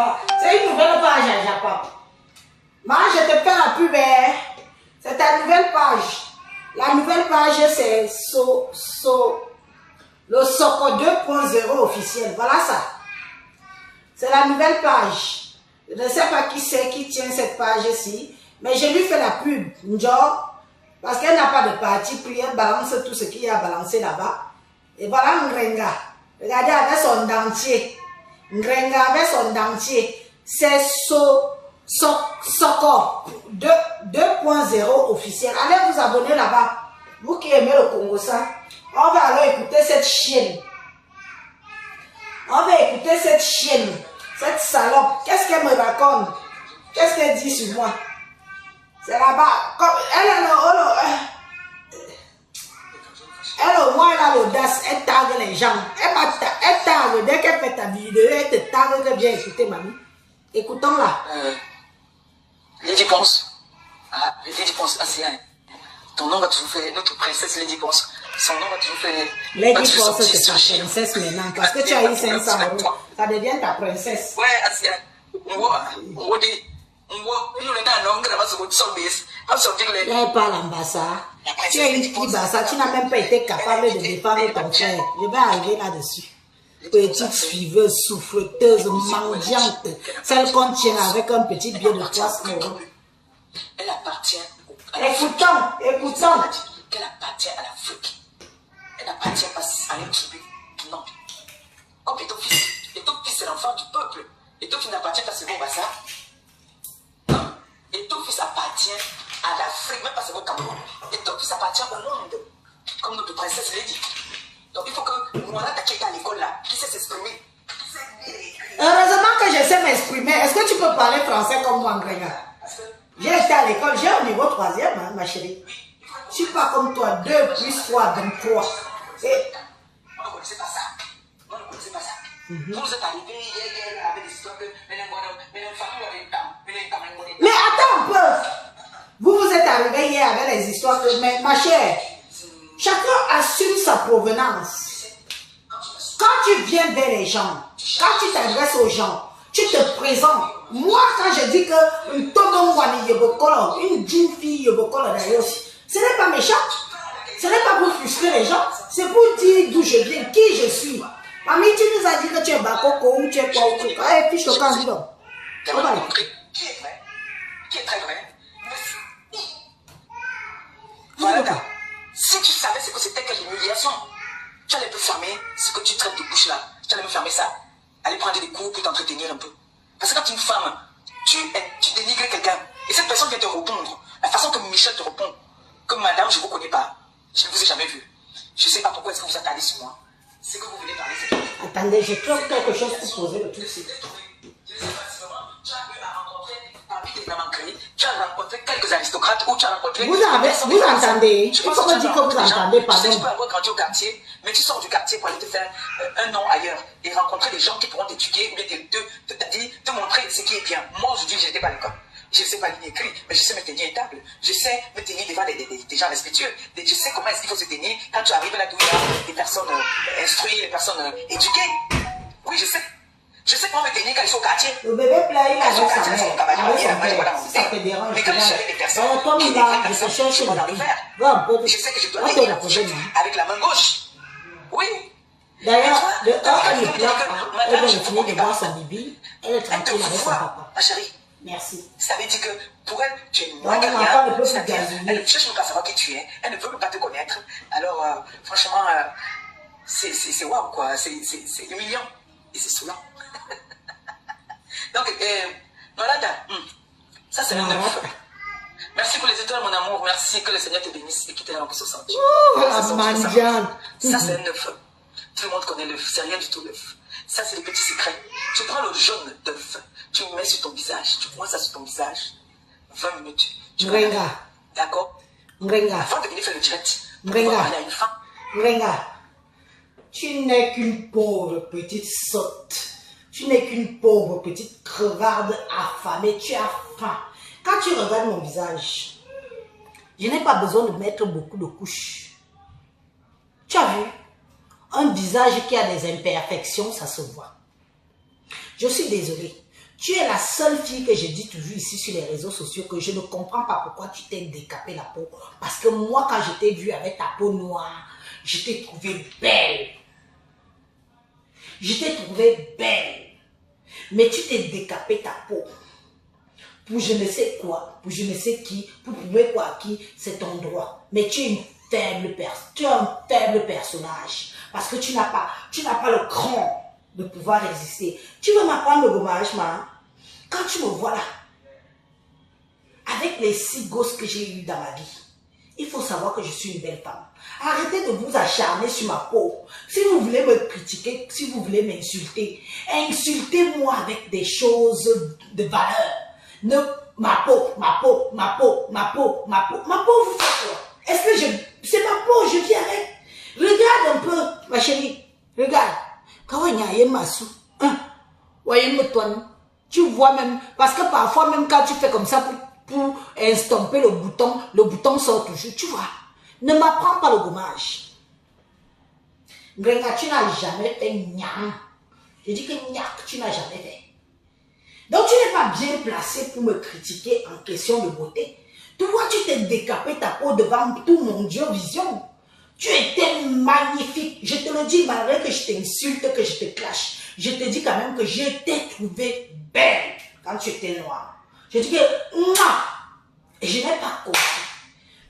là. C'est une nouvelle page à Japon. Moi, je te fais la pub. C'est ta nouvelle page. La nouvelle page, c'est le Soko 2.0 officiel. Voilà ça. C'est la nouvelle page. Je ne sais pas qui c'est qui tient cette page-ci. Mais je lui fais la pub. Genre, parce qu'elle n'a pas de parti pris. Elle balance tout ce qu'il y a à balancer là-bas. Et voilà Ngrenga. Regardez avec son dentier. Ngrenga avec son dentier. C'est Soko 2.0 officiel. Allez vous abonner là-bas. Vous qui aimez le Congo ça. On va alors écouter cette chienne. On va écouter cette chienne. Cette salope. Qu'est-ce qu'elle me raconte? Qu'est-ce qu'elle dit sur moi? C'est là-bas. Elle au moins elle a l'audace. Elle tague les gens. Elle tague. Dès qu'elle fait ta vidéo, elle te tague que bien écouter, mamie. Écoutons-la. Lady Ponce. Ah, Lady Ponce, c'est un. Ton nom va toujours faire. Notre princesse Lady Ponce. Son nom va toujours faire. Lady Ponce, c'est ta princesse maintenant. Parce que tu as eu 500 €. Ça devient ta princesse. Ouais, Asia. Elle parle en bassa. Tu es une fille bassa. Tu n'as même pas été capable de défendre ton frère. Je vais arriver là-dessus. Petite suiveuse, souffleteuse, mendiante. Celle qu'on tient avec un petit billet de 300 €. Elle appartient. Écoutons. Qu'elle appartient à l'Afrique. Elle n'appartient pas à une tribu. Non. Comme Étofis. Étofis, c'est l'enfant du peuple. Étofis n'appartient pas seulement au Bassa. Non. Étofis appartient à l'Afrique, même pas seulement au Cameroun. Étofis appartient au monde. Comme notre princesse l'a dit. Donc il faut que Mourata qui est à l'école là, qui sait s'exprimer. Heureusement que je sais m'exprimer. Est-ce que tu peux parler français comme moi, Ngrenga? J'ai été à l'école, j'ai au niveau 3e, hein, ma chérie. Je suis pas comme toi, 2 plus 3, 23. Et... On ne connaissait pas ça. On ne connaissait pas ça. Vous êtes arrivés hier avec des histoires que... Mais attends un peu. Vous êtes arrivés hier avec les histoires que... Mais ma chère, chacun assume sa provenance. Quand tu viens vers les gens, quand tu t'adresses aux gens, tu te présentes. Moi, quand je dis que une jeune fille yobokolo d'ailleurs, ce n'est pas méchant. Ce n'est pas pour frustrer les gens. C'est pour dire d'où je viens, qui je suis. Mamie, tu nous as dit que tu es Bakoko ou tu es quoi ou tu es quoi. Eh, fiche le candidat. On va aller. Qui est vrai, qui est très vrai. Voilà. Si tu savais ce que c'était que l'humiliation, tu allais te fermer ce que tu traites de bouche là. Tu allais me fermer ça. Aller prendre des cours pour t'entretenir un peu. Parce que quand une femme, tu dénigres quelqu'un, et cette personne vient te répondre, la façon que Michel te répond, que madame, je ne vous connais pas, je ne vous ai jamais vu. Je ne sais pas pourquoi est-ce que vous attendez sur moi. C'est que vous venez parler, c'est tout. Attendez, j'ai trouvé quelque chose pour poser le truc. Tu as rencontré quelques aristocrates ou tu as rencontré... Vous entendez? Il faut me dire que vous entendez, pardon. Tu sais, tu peux avoir grandi au quartier, mais tu sors du quartier pour aller te faire un nom ailleurs et rencontrer des gens qui pourront t'éduquer ou bien te montrer ce qui est bien. Moi, aujourd'hui, je n'étais pas à l'école. Je ne sais pas lire écrit, mais je sais me tenir étable. Je sais me tenir devant des gens respectueux. Je sais comment est-ce qu'il faut se tenir quand tu arrives là d'où il y a des personnes instruites, des personnes éduquées. Oui, je sais. Je sais comment me tenir quand ils sont au quartier. Le bébé plaît, il a avec sa mère, avec son père. Ça te dérange. Mais quand j'avais des personnes toi, qui là, je te cherche dans le verre, je sais que je dois tenir avec la main gauche. Oui. D'ailleurs, le temps elle est là, elle vient de finir de boire son bibi, elle est tranquille avec son papa. Ma chérie. Merci. Ça veut dire que pour elle, tu es moins que rien. Elle ne cherche même pas à savoir qui tu es. Elle ne veut même pas te connaître. Alors, franchement, c'est waouh, quoi. C'est humiliant. Et c'est saoulant. Donc, Malada, ça c'est le 9. Merci pour les étoiles, mon amour. Merci, que le Seigneur te bénisse et qu'il te donne encore 60. Ça c'est un 9. Tout le monde connaît l'œuf. C'est rien du tout l'œuf. Ça c'est le petit secret. Tu prends le jaune d'œuf, tu le mets sur ton visage, tu prends ça sur ton visage. 20 minutes. Ngrenga. D'accord? Ngrenga. Avant de venir faire le direct, Ngrenga. il y a une femme. Ngrenga. Tu n'es qu'une pauvre petite sotte. Tu n'es qu'une pauvre petite crevarde affamée. Tu as faim. Quand tu regardes mon visage, je n'ai pas besoin de mettre beaucoup de couches. Tu as vu? Un visage qui a des imperfections, ça se voit. Je suis désolée. Tu es la seule fille que je dis toujours ici sur les réseaux sociaux que je ne comprends pas pourquoi tu t'es décapé la peau. Parce que moi, quand je t'ai vue avec ta peau noire, je t'ai trouvée belle. Je t'ai trouvée belle. Mais tu t'es décapé ta peau. Pour je ne sais quoi, pour je ne sais qui, pour prouver quoi à qui, c'est ton droit. Mais tu es une faible personne. Tu es un faible personnage. Parce que tu n'as pas le cran de pouvoir résister. Tu veux m'apprendre le gommage, man? Quand tu me vois là, avec les 6 gosses que j'ai eu dans ma vie, il faut savoir que je suis une belle femme. Arrêtez de vous acharner sur ma peau. Si vous voulez me critiquer, si vous voulez m'insulter, insultez-moi avec des choses de valeur. Ma peau, vous faites quoi? Est-ce que c'est ma peau, je vis avec. Regarde un peu, ma chérie, regarde. Tu vois même, parce que parfois même quand tu fais comme ça pour estomper le bouton sort toujours, tu vois. Ne m'apprends pas le gommage. Grenga, tu n'as jamais fait nyam. Je dis que nyak, tu n'as jamais fait. Donc tu n'es pas bien placé pour me critiquer en question de beauté. Toi, tu t'es décapé ta peau devant tout mon Dieu vision. Tu étais magnifique. Je te le dis, malgré que je t'insulte, que je te clash. Je te dis quand même que je t'ai trouvé belle quand tu étais noire. Je dis que, et je n'ai pas compris.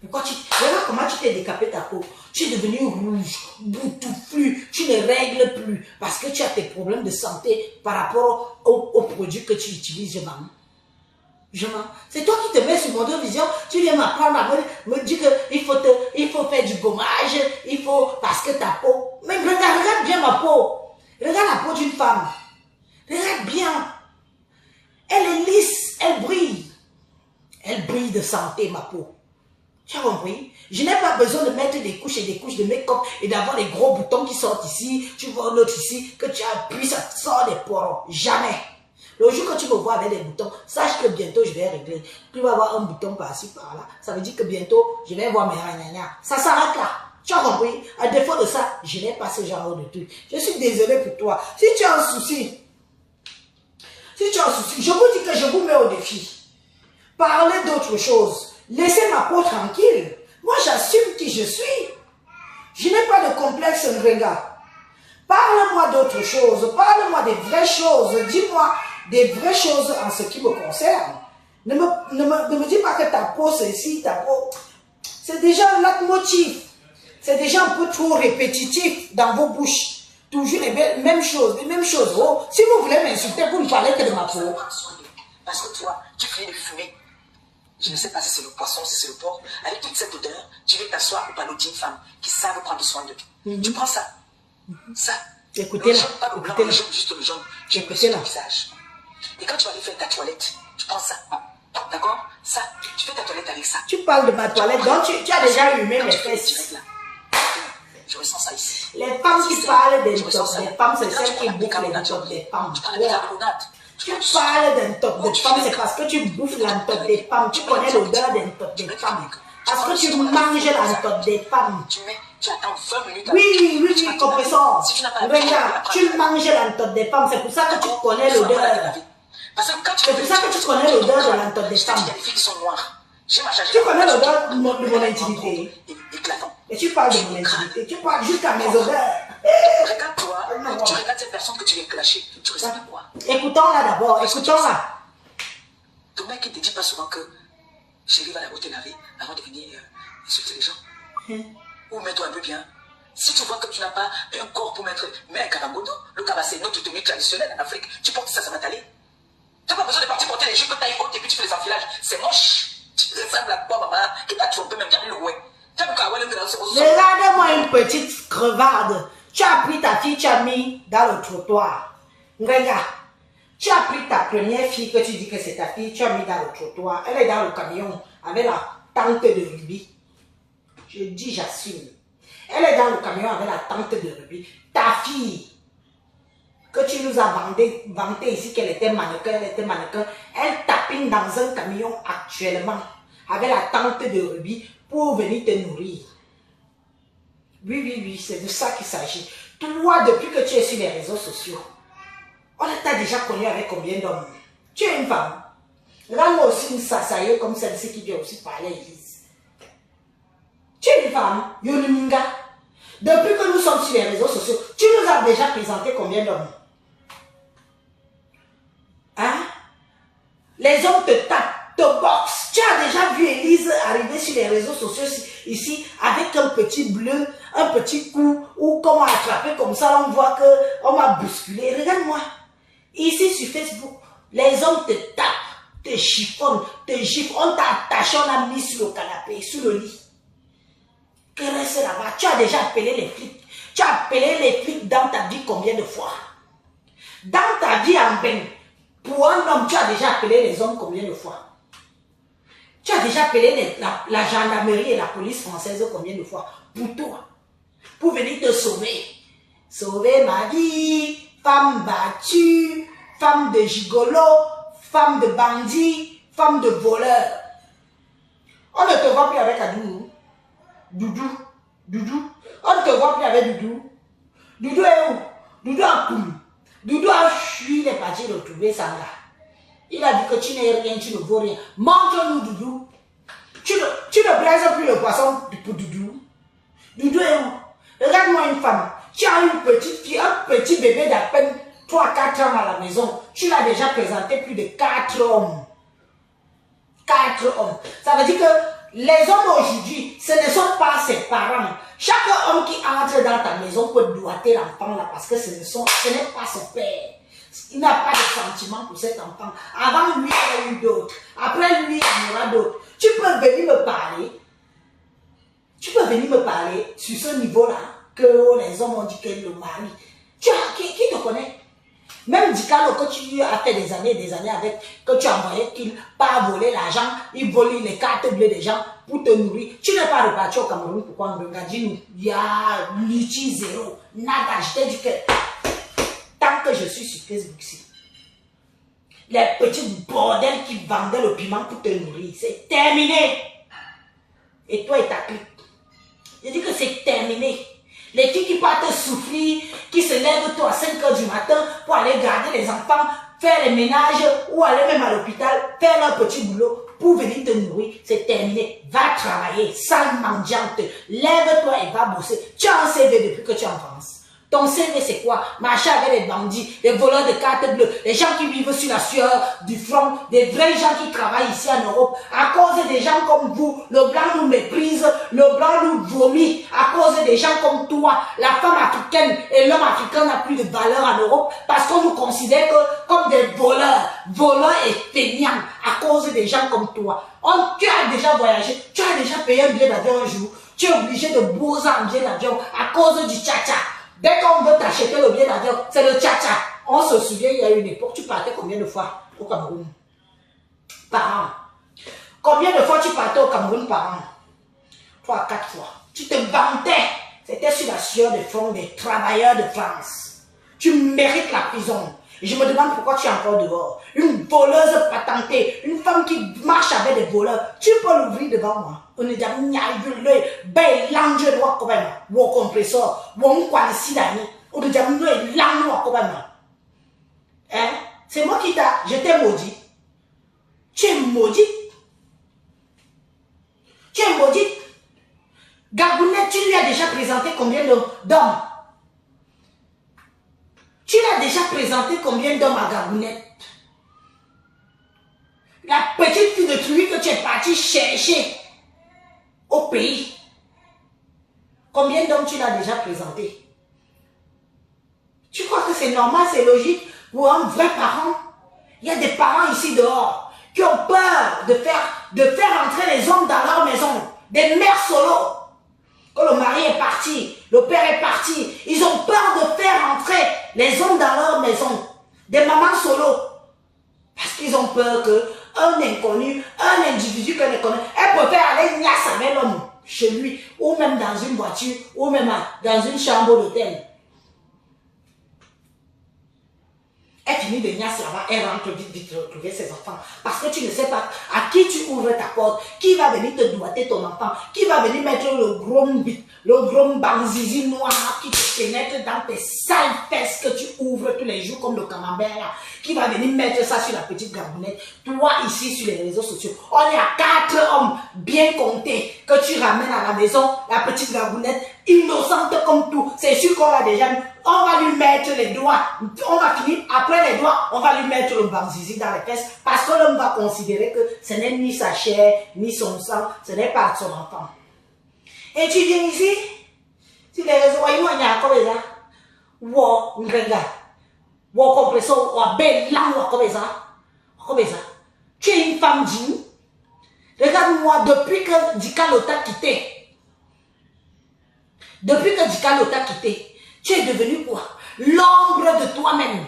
Pourquoi regarde comment tu t'es décapé ta peau. Tu es devenu rouge, boutoufflu, tu ne règles plus parce que tu as tes problèmes de santé par rapport aux produits que tu utilises, je mens. C'est toi qui te mets sur mon deux vision, tu viens m'apprendre à me dire qu'il faut faire du gommage, parce que ta peau. Mais regarde bien ma peau. Regarde la peau d'une femme. Regarde bien. Elle est lisse, elle brille. Elle brille de santé, ma peau. Tu as compris? Je n'ai pas besoin de mettre des couches et des couches de make-up et d'avoir des gros boutons qui sortent ici, tu vois l'autre ici, que tu appuies, ça sort des poros. Jamais. Le jour que tu me vois avec des boutons, sache que bientôt je vais régler. Tu vas avoir un bouton par-ci, par-là. Ça veut dire que bientôt, je vais voir mes ragnagnas. Ça s'arrête là. Tu as compris? À défaut de ça, je n'ai pas ce genre de truc. Je suis désolé pour toi. Si tu as un souci, je vous dis que je vous mets au défi. Parlez d'autre chose. Laissez ma peau tranquille. Moi, j'assume qui je suis. Je n'ai pas de complexe, Ngrenga. Parle-moi d'autre chose. Parle-moi des vraies choses. Dis-moi des vraies choses en ce qui me concerne. Ne me dis pas que ta peau, c'est ici, ta peau. C'est déjà un leitmotiv. C'est déjà un peu trop répétitif dans vos bouches. Toujours les mêmes choses, Oh, si vous voulez m'insulter, vous ne parlez que de ma peau. Parce que toi, tu finis de fumer. Je ne sais pas si c'est le poisson, si c'est le porc. Avec toute cette odeur, tu veux t'asseoir au panneau d'une femme qui savent prendre soin de toi. Tu prends ça. Ça. Écoutez-là. Pas le blanc, le jaune, juste le jaune. Tu mets sur ton visage. Et quand tu vas aller faire ta toilette, tu prends ça. D'accord? Ça. Tu fais ta toilette avec ça. Tu parles de ma toilette, donc tu as déjà humé mes fesses. Je ressens ça ici. Les femmes qui parlent des tops des femmes, c'est celles qui bouffent les tops des femmes. Tu parles d'un top de femme, c'est parce que tu bouffes l'entope des femmes. Tu connais l'odeur d'un top des femmes. Parce que tu manges l'entope des femmes. Tu attends 20 minutes. Oui, compresseur. Regarde, tu manges l'entope des femmes. C'est pour ça que tu connais l'odeur. C'est pour ça que tu connais l'odeur de l'entope des femmes. Tu connais l'odeur de mon intimité. Et tu parles de mon intimité. Tu parles jusqu'à mes odeurs. Regarde-toi, tu regardes cette personne que tu viens clasher. Tu ressembles à quoi? Écoutons-la d'abord, écoutons-la. Ton mec, il ne te dit pas souvent que chérie va d'abord te laver avant de venir insulter les gens. Ou mets-toi un peu bien. Si tu vois que tu n'as pas un corps pour mettre, mets un kabangodo. Le kaba, c'est notre tenue traditionnelle en Afrique. Tu portes ça, ça va t'aller. Tu n'as pas besoin de partir porter les jupes taille haute et puis tu fais les enfilages. C'est moche. Tu ressembles à quoi, maman? Qui t'a trompé même, regarde le ouais. Regarde-moi une petite crevarde. Tu as pris ta fille, tu as mis dans le trottoir. Regarde. Tu as pris ta première fille que tu dis que c'est ta fille, tu as mis dans le trottoir. Elle est dans le camion avec la tente de rubis. Je dis, j'assume. Elle est dans le camion avec la tente de rubis. Ta fille, que tu nous as vanté ici qu'elle était mannequin, elle tapine dans un camion actuellement avec la tente de rubis pour venir te nourrir. Oui, c'est de ça qu'il s'agit. Toi, depuis que tu es sur les réseaux sociaux, on t'a déjà connu avec combien d'hommes? Tu es une femme. Regarde-moi aussi une sassaye comme celle-ci qui vient aussi parler à l'église. Tu es une femme, Yoniminga. Depuis que nous sommes sur les réseaux sociaux, tu nous as déjà présenté combien d'hommes? Hein? Les hommes te tapent, te boxent. Tu as déjà vu Élise arriver sur les réseaux sociaux ici avec un petit bleu, un petit coup, ou comment attraper comme ça, on voit qu'on m'a bousculé. Regarde-moi. Ici sur Facebook, les hommes te tapent, te chiffonnent, te giflent. On t'a attaché, on a mis sur le canapé, sur le lit. Que reste là-bas? Tu as déjà appelé les flics. Tu as appelé les flics dans ta vie combien de fois? Dans ta vie en bain, pour un homme, tu as déjà appelé les hommes combien de fois? Tu as déjà appelé la gendarmerie et la police française combien de fois? Pour toi. Pour venir te sauver. Sauver ma vie. Femme battue. Femme de gigolo. Femme de bandit. Femme de voleur. On ne te voit plus avec Adou. Doudou. Doudou. On ne te voit plus avec Doudou. Doudou est où? Doudou a couru. Doudou a fui les parties retrouver Sandra. Il a dit que tu n'es rien, tu ne vaux rien. Montre-nous Doudou. Tu ne blesses plus le poisson pour Doudou. Doudou est où? Regarde-moi une femme. Tu as une petite fille, un petit bébé d'à peine 3-4 ans à la maison. Tu l'as déjà présenté plus de 4 hommes. 4 hommes. Ça veut dire que les hommes aujourd'hui, ce ne sont pas ses parents. Chaque homme qui entre dans ta maison peut doiter l'enfant là parce que ce n'est pas son père. Il n'a pas de sentiment pour cet enfant. Avant lui, il y a eu d'autres. Après lui, il y en aura d'autres. Tu peux venir me parler. Tu peux venir me parler sur ce niveau-là que les hommes ont dit que le mari. Qui te connaît? Même Dikalo, que tu as fait des années avec, que tu as envoyé qu'il part voler l'argent, il vole les cartes bleues des gens pour te nourrir. Tu n'es pas reparti au Cameroun, pourquoi on regarde? Il y a l'outil zéro. Nada, je t'ai dit que tant que je suis sur Facebook ici, les petits bordels qui vendaient le piment pour te nourrir, c'est terminé. Et toi et ta clique. Je dis que c'est terminé. Les filles qui partent souffrir, qui se lèvent tôt à 5 h du matin pour aller garder les enfants, faire les ménages ou aller même à l'hôpital, faire leur petit boulot pour venir te nourrir, c'est terminé. Va travailler, sale mendiante, lève-toi et va bosser. Tu as un CV depuis que tu es en France. Ton CV c'est quoi? Marcher avec les bandits, les voleurs de cartes bleues, les gens qui vivent sur la sueur du front, des vrais gens qui travaillent ici en Europe. À cause des gens comme vous, le blanc nous méprise, le blanc nous vomit. À cause des gens comme toi, la femme africaine et l'homme africain n'a plus de valeur en Europe parce qu'on nous considère comme des voleurs et feignants à cause des gens comme toi. Tu as déjà voyagé, tu as déjà payé un billet d'avion un jour, tu es obligé de bosser un billet d'avion à cause du tcha-tcha. Dès qu'on veut t'acheter le billet d'avion, c'est le tcha-tcha. On se souvient, il y a une époque, tu partais combien de fois au Cameroun? Par an. Combien de fois tu partais au Cameroun par an? 3 à 4 fois. Tu te vantais. C'était sur la sueur de front des travailleurs de France. Tu mérites la prison. Et je me demande pourquoi tu es encore dehors. Une voleuse patentée, une femme qui marche avec des voleurs. Tu peux l'ouvrir devant moi. On est déjà l'œil, ben l'ange de moi comme mon compresseur, mon quasi d'année. On est déjà l'œil, l'ange comme hein? C'est moi qui t'a, je t'ai maudit. Tu es maudit. Tu es maudit. Gabounette, tu lui as déjà présenté combien d'hommes? Tu l'as déjà présenté combien d'hommes à Gabounette? La petite fille de truie que tu es parti chercher au pays. Combien d'hommes tu l'as déjà présenté? Tu crois que c'est normal, c'est logique pour un vrai parent? Il y a des parents ici dehors qui ont peur de faire entrer les hommes dans leur maison. Des mères solo. Que le mari est parti, le père est parti. Ils ont peur de faire entrer les hommes dans leur maison. Des mamans solo. Parce qu'ils ont peur qu'un inconnu, un individu qu'elle ne connaît, elle préfère aller niasse avec l'homme chez lui, ou même dans une voiture, ou même dans une chambre d'hôtel. Elle finit de niasse là-bas, elle rentre vite, vite retrouver ses enfants. Parce que tu ne sais pas à qui tu ouvres ta porte, qui va venir te doigter ton enfant, qui va venir mettre le gros banzizi noir qui te pénètre dans tes sales fesses que tu ouvres tous les jours comme le camembert là, qui va venir mettre ça sur la petite garbounette. Toi ici sur les réseaux sociaux, on est à 4 hommes bien comptés que tu ramènes à la maison, la petite garbounette, innocente comme tout. C'est sûr qu'on va déjà... On va lui mettre les doigts, on va finir, après les doigts, on va lui mettre le banzizi dans les fesses parce que l'homme va considérer que ce n'est ni sa chair, ni son sang, ce n'est pas son enfant. Et tu viens ici, si les réseaux, il y a comme ça, ou ngrega, ou compressor, ou belle langue, comme ça. Tu es une femme digne. Regarde-moi, depuis que Dika Lota quitté, tu es devenu quoi? L'ombre de toi-même.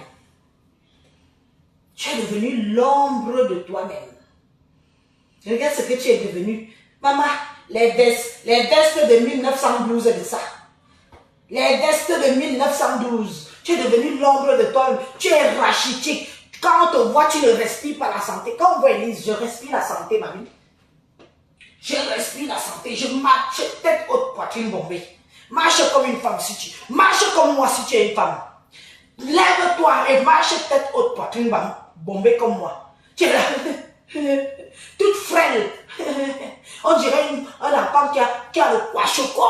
Tu es devenu l'ombre de toi-même. Regarde ce que tu es devenu. Maman, les vestes de 1912 de ça. Les vestes de 1912. Tu es devenu l'ombre de toi-même. Tu es rachitique. Quand on te voit, tu ne respires pas la santé. Quand on voit Elise, je respire la santé, mamie. Je respire la santé. Je marche tête haute, poitrine bombée. Marche comme une femme si tu... Marche comme moi si tu es une femme. Lève-toi et marche tête haute, poitrine bombée comme moi. Tu es là, toute frêle. On dirait un enfant qui a le kwashoko.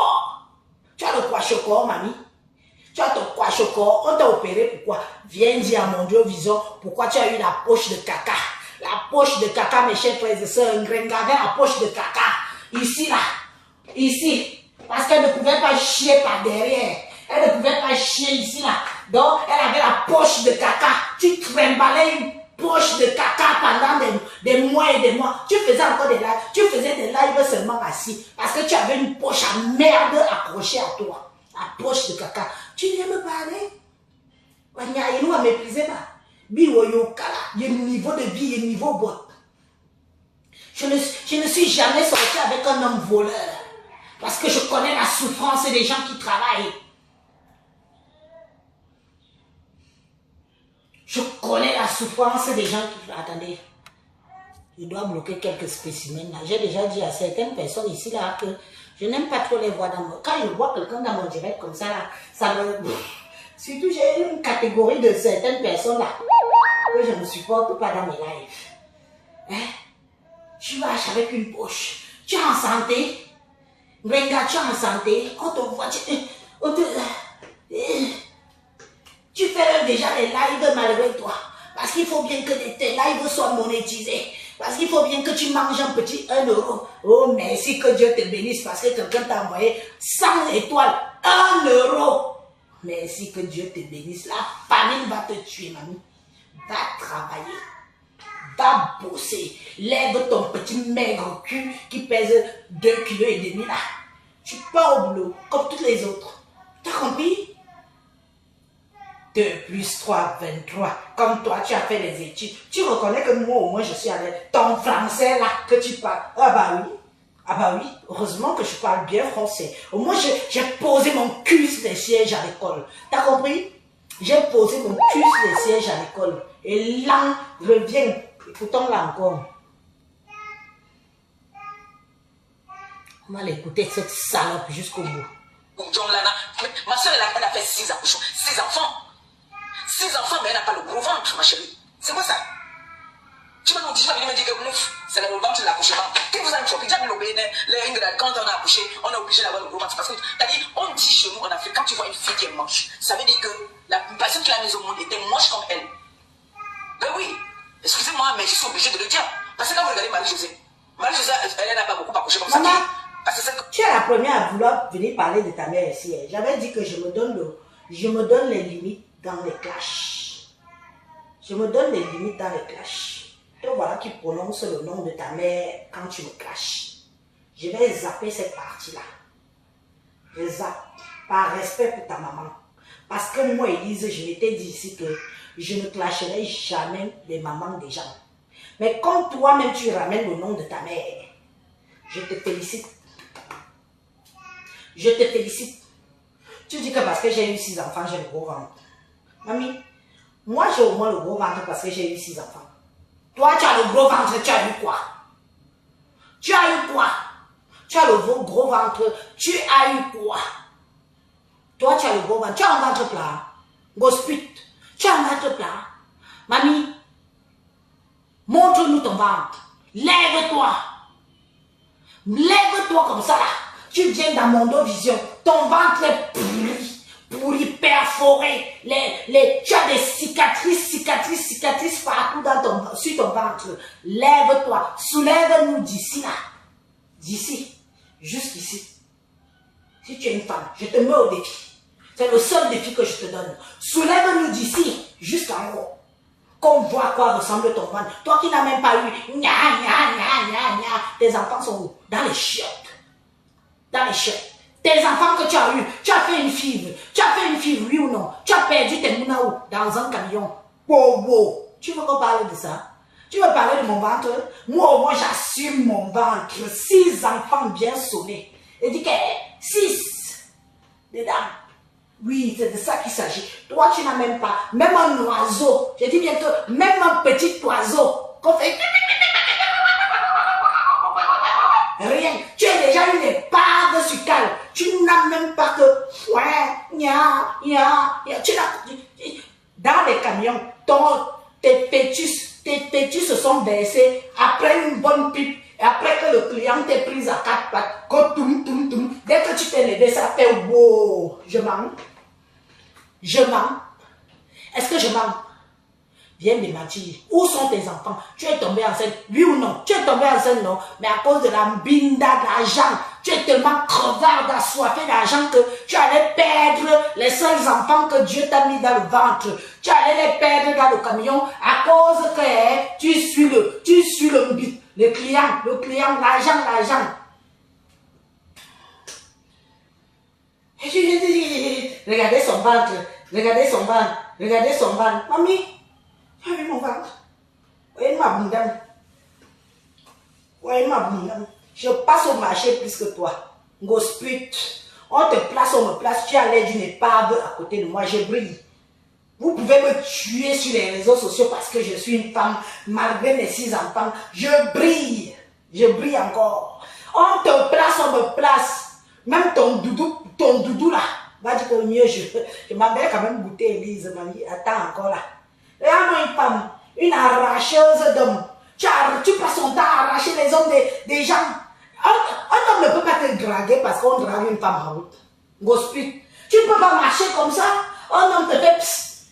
Tu as le kwashoko, mamie. Tu as ton kwashoko. On t'a opéré pourquoi? Viens dire à mon Dieu Vision pourquoi tu as eu la poche de caca. La poche de caca, mes chers frères et sœurs. Regardez la poche de caca. Ici, là. Ici. Parce qu'elle ne pouvait pas chier par derrière. Elle ne pouvait pas chier ici, là. Donc, elle avait la poche de caca. Tu trimballais une poche de caca pendant des mois et des mois. Tu faisais encore des lives. Tu faisais des lives seulement assis. Parce que tu avais une poche à merde accrochée à toi. La poche de caca. Tu viens me parler? Il nous a méprisé là. Il y a un niveau de vie, il y a un niveau bot. Je ne suis jamais sorti avec un homme voleur. Parce que je connais la souffrance des gens qui travaillent. Je connais la souffrance des gens qui... Attendez. Je dois bloquer quelques spécimens là. J'ai déjà dit à certaines personnes ici là que je n'aime pas trop les voir dans mon... Quand je vois quelqu'un dans mon direct comme ça là, ça me... Surtout j'ai une catégorie de certaines personnes là que je ne supporte pas dans mes lives. Hein? Tu marches avec une poche. Tu es en santé. Regarde, tu es en santé. On te voit, tu fais déjà les lives malgré toi. Parce qu'il faut bien que tes lives soient monétisés. Parce qu'il faut bien que tu manges un petit 1 euro. Oh, merci, que Dieu te bénisse parce que quelqu'un t'a envoyé 100 étoiles. 1 euro. Merci, que Dieu te bénisse. La famine va te tuer, mamie. Va travailler. Va bosser. Lève ton petit maigre cul qui pèse 2,5 kg là. Tu pars au boulot comme toutes les autres. T'as compris? 2 plus 3, 23. Comme toi, tu as fait les études. Tu reconnais que moi, au moins, je suis avec ton français là que tu parles. Ah bah oui. Ah bah oui. Heureusement que je parle bien français. Au moins, j'ai posé mon cul sur les sièges à l'école. T'as compris? J'ai posé mon cul sur les sièges à l'école. Et là, reviens. Écoutons là encore. On va l'écouter cette salope jusqu'au bout. Ma soeur, elle a fait 6 accouchements. 6 enfants. 6 enfants, mais elle n'a pas le gros ventre, ma chérie. C'est quoi ça? Tu vas nous dire, me dire que c'est le ventre de l'accouchement. Qui vous a choqué? Quand on a accouché, on est obligé d'avoir le gros ventre. Parce que, c'est-à-dire, on dit chez nous en Afrique, quand tu vois une fille qui est moche, ça veut dire que la personne qui l'a mise au monde était moche comme elle. Ben oui, excusez-moi, mais je suis obligé de le dire. Parce que quand vous regardez Marie-Josée, elle n'a pas beaucoup accouché comme ça. Maman, tu es la première à vouloir venir parler de ta mère ici. J'avais dit que je me donne les limites dans les clashs. Je me donne les limites dans les clashs. Te voilà qui prononce le nom de ta mère quand tu me clashes. Je vais zapper cette partie-là. Je zappe par respect pour ta maman. Parce que moi, Elise, je m'étais dit ici que je ne clasherai jamais les mamans des gens. Mais comme toi-même, tu ramènes le nom de ta mère, je te félicite. Je te félicite. Tu dis que parce que j'ai eu 6 enfants, j'ai le gros ventre. Mamie, Moi, j'ai au moins le gros ventre parce que j'ai eu 6 enfants. Toi, tu as le gros ventre, tu as eu quoi? Tu as eu quoi? Tu as le gros ventre, tu as eu quoi? Toi, tu as le gros ventre, tu as un ventre plat. Gospit, tu as un ventre plat. Mamie, montre-nous ton ventre. Lève-toi. Lève-toi comme ça là. Tu viens dans mon dos vision. Ton ventre est pourri, perforé. Tu as des cicatrices partout sur ton ventre. Lève-toi. Soulève-nous d'ici là. D'ici. Jusqu'ici. Si tu es une femme, je te mets au défi. C'est le seul défi que je te donne. Soulève-nous d'ici jusqu'en haut. Qu'on voit à quoi ressemble ton ventre. Toi qui n'as même pas eu tes enfants sont où? Dans les chiottes. Dans les chiottes. Tes enfants que tu as eu, tu as fait une fibre. Tu as fait une fibre, oui ou non? Tu as perdu tes mouna où? Dans un camion. Wow. Tu veux qu'on parle de ça? Tu veux parler de mon ventre? Moi, au moins, j'assume mon ventre. 6 enfants bien sonnés. Et dis que 6 dedans. Oui, c'est de ça qu'il s'agit. Toi, tu n'as même pas, même un oiseau. Je dis bien que même un petit oiseau qu'on fait rien. Tu as déjà une épave sur cale. Tu n'as même pas que tu n'as dans les camions. Tes pétus se sont baissés après une bonne pipe. Et après que le client t'ait pris à 4 pattes, dès que tu t'es levé, ça fait wow. Je mens. Je mens. Est-ce que je mens? Viens me mentir. Où sont tes enfants? Tu es tombé enceinte, oui ou non? Tu es tombé enceinte, non? Mais à cause de la binda d'argent, tu es tellement crevard, assoiffé d'argent que tu allais perdre les seuls enfants que Dieu t'a mis dans le ventre. Tu allais les perdre dans le camion à cause que tu suis le client, l'argent. Regardez son ventre. Mamie, tu as vu mon ventre? Voyez ma boundane. Je passe au marché plus que toi. Gosput. On te place, on me place. Tu as l'air d'une épave à côté de moi. Je brille. Vous pouvez me tuer sur les réseaux sociaux parce que je suis une femme, malgré mes 6 enfants. Je brille. Je brille encore. On te place, on me place. Même ton doudou là. Va dire que mieux, je m'avais quand même goûté Elise. Attends encore là. Regarde-moi une femme, une arracheuse d'hommes. Tu passes ton temps à arracher les hommes des gens. Un homme ne peut pas te draguer parce qu'on drague une femme en route. Gospel. Tu ne peux pas marcher comme ça. Un homme te fait psst.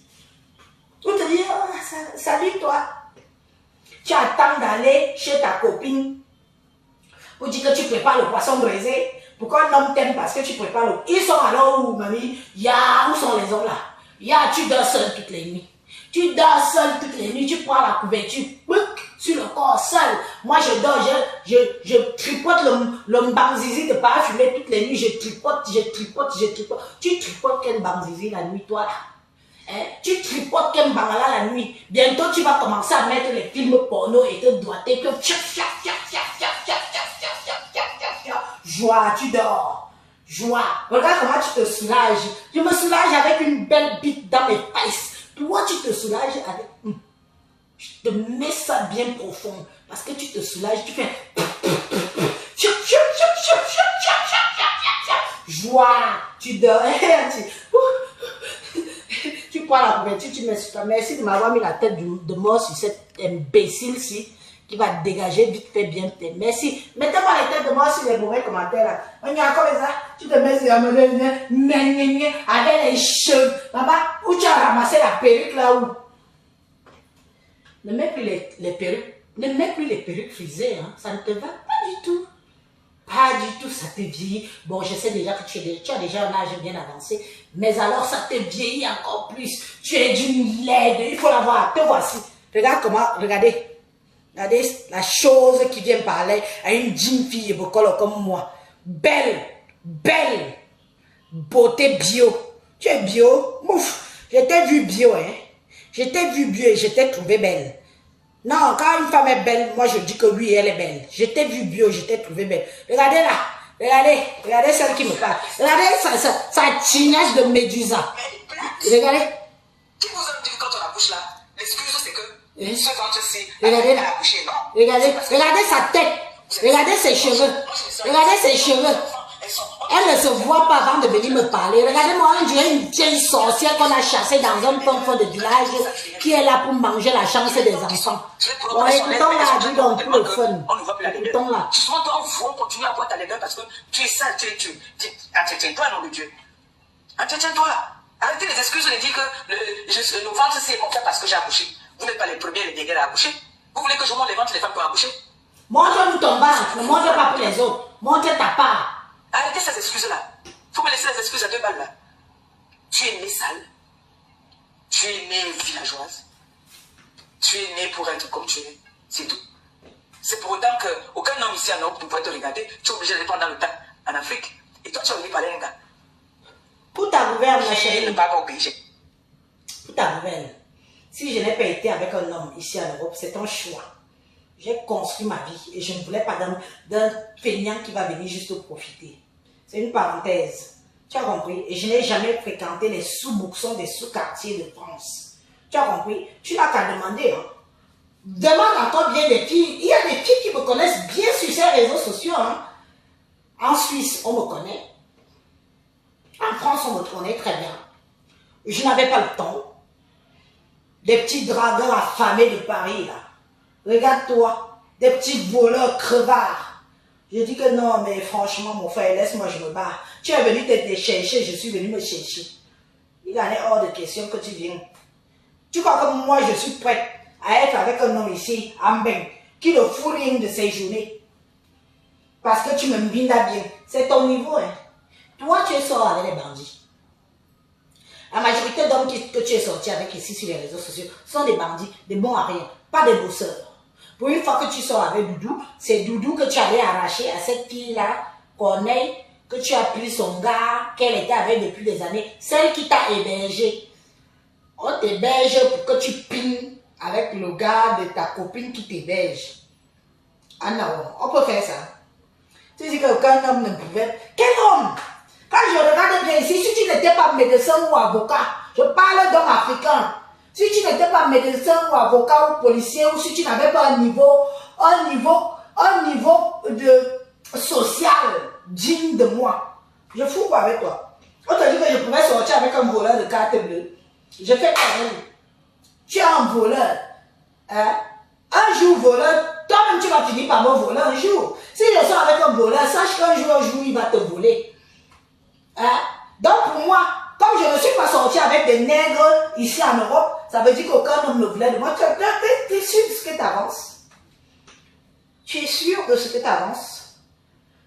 On te dit, oh, salut toi. Tu attends d'aller chez ta copine. Pour dire que tu prépares le poisson braisé. Pourquoi un homme t'aime parce que tu prépares le... Ils sont alors où, mamie? Où sont les hommes là? Tu dors seul toutes les nuits. Tu dors seul toutes les nuits. Tu prends la couverture sur le corps seul. Moi je dors, je tripote le mbanzizi de parfumer toutes les nuits. Je tripote. Tu tripotes quel mbanzizi la nuit toi là? Hein? Tu tripotes quel mbangala la nuit? Bientôt tu vas commencer à mettre les films porno et te doiter que... Joie, tu dors. Joie. Regarde comment tu te soulages. Je me soulage avec une belle bite dans mes fesses. Toi, tu te soulages avec... Je te mets ça bien profond. Parce que tu te soulages, tu fais... Joie. Tu dors. Tu prends la couverture, tu mets sur toi. Merci de m'avoir mis la tête de mort sur cet imbécile-ci. Qui va dégager vite fait bien. Merci. Mettez-moi les têtes de moi sur les mauvais commentaires là. On y a encore ça. Tu te mets sur la mauvaise avec les cheveux. Maman, où tu as ramassé la perruque là où? Ne mets plus les perruques. Ne mets plus les perruques frisées. Hein. Ça ne te va pas du tout. Pas du tout, ça te vieillit. Bon, je sais déjà que tu as déjà un âge bien avancé. Mais alors, ça te vieillit encore plus. Tu es d'une laide. Il faut la voir. Te voici. Regarde comment, regardez. Regardez la chose qui vient parler à une jeune fille bocole comme moi. Belle, beauté bio. Tu es bio? Mouf, je t'ai vu bio, hein. Je t'ai vu bio et je t'ai trouvé belle. Non, quand une femme est belle, moi je dis que oui, elle est belle. Je t'ai vu bio, je t'ai trouvé belle. Regardez là, regardez celle qui me parle. Regardez sa tignage de médusa. Regardez. Qui vous a dit quand on a couché Ce ventre-ci, Regardez, elle a accouché, non? regardez sa tête. Regardez ses cheveux. Regardez ses cheveux. Elle ne se voit pas avant de venir me parler. Regardez-moi, on dirait une vieille sorcière qu'on a chassée dans un fond de village qui est là pour manger la chance des enfants. Bon, écoutons-la, dis donc, pour le fun. Écoutons-la. Justement, toi, on continue à voir ta laideur parce que tu es sale, tiens-toi, nom de Dieu. Tiens-toi. Arrêtez les excuses de dire que le ventre c'est comme ça parce que j'ai accouché. Vous n'êtes pas les premiers les derniers à accoucher. Vous voulez que je montre les ventres des femmes qui ont accouché? Montre-nous ton ventre, ne montre pas pour les autres. Montre ta part. Arrêtez ces excuses-là. Faut me laisser les excuses à 2 balles là. Tu es née sale. Tu es née villageoise. Tu es née pour être comme tu es. C'est tout. C'est pour autant qu'aucun homme ici en Europe ne pourrait te regarder. Tu es obligé d'aller prendre dans le tas en Afrique. Et toi, tu es venu parler à un gars. Pour ta nouvelle, ma chérie. Ne pas obliger. Pour ta nouvelle. Si je n'ai pas été avec un homme ici en Europe, c'est un choix. J'ai construit ma vie et je ne voulais pas d'un feignant qui va venir juste profiter. C'est une parenthèse. Tu as compris? Et je n'ai jamais fréquenté les sous-bouxons des sous-quartiers de France. Tu as compris? Tu n'as qu'à demander. Hein. Demande encore bien des filles. Il y a des filles qui me connaissent bien sur ces réseaux sociaux. Hein. En Suisse, on me connaît. En France, on me connaît très bien. Je n'avais pas le temps. Des petits dragons affamés de Paris, là. Regarde-toi, des petits voleurs crevards. Je dis que non, mais franchement, mon frère, laisse-moi, je me barre. Tu es venu te chercher, je suis venu me chercher. Il en est hors de question que tu viennes. Tu crois que moi, je suis prête à être avec un homme ici, Amben, qui ne fout rien de ses journées. Parce que tu me bindas bien. C'est ton niveau, hein. Toi, tu es sorti avec les bandits. La majorité d'hommes que tu es sorti avec ici sur les réseaux sociaux sont des bandits, des bons à rien, pas des bosseurs. Pour une fois que tu sors avec Doudou, c'est Doudou que tu avais arraché à cette fille-là, Corneille, que tu as pris son gars, qu'elle était avec depuis des années, celle qui t'a hébergé. On t'héberge pour que tu pines avec le gars de ta copine qui t'héberge. Anna, on peut faire ça. Tu dis qu'aucun homme ne pouvait. Quel homme? Quand je regarde bien ici, si tu n'étais pas médecin ou avocat, je parle d'homme africain. Si tu n'étais pas médecin ou avocat ou policier, ou si tu n'avais pas un niveau de social digne de moi, je fous pas avec toi. On te dit que je pouvais sortir avec un voleur de carte bleue. Je fais pareil. Tu es un voleur. Hein? Un jour voleur, toi-même tu vas finir par me voler un jour. Si je sors avec un voleur, sache qu'un jour, il va te voler. Hein? Donc pour moi, comme je ne suis pas sorti avec des nègres ici en Europe, ça veut dire qu'aucun homme ne voulait de moi. Tu es sûr de ce que tu avances? Tu es sûr de ce que tu avances?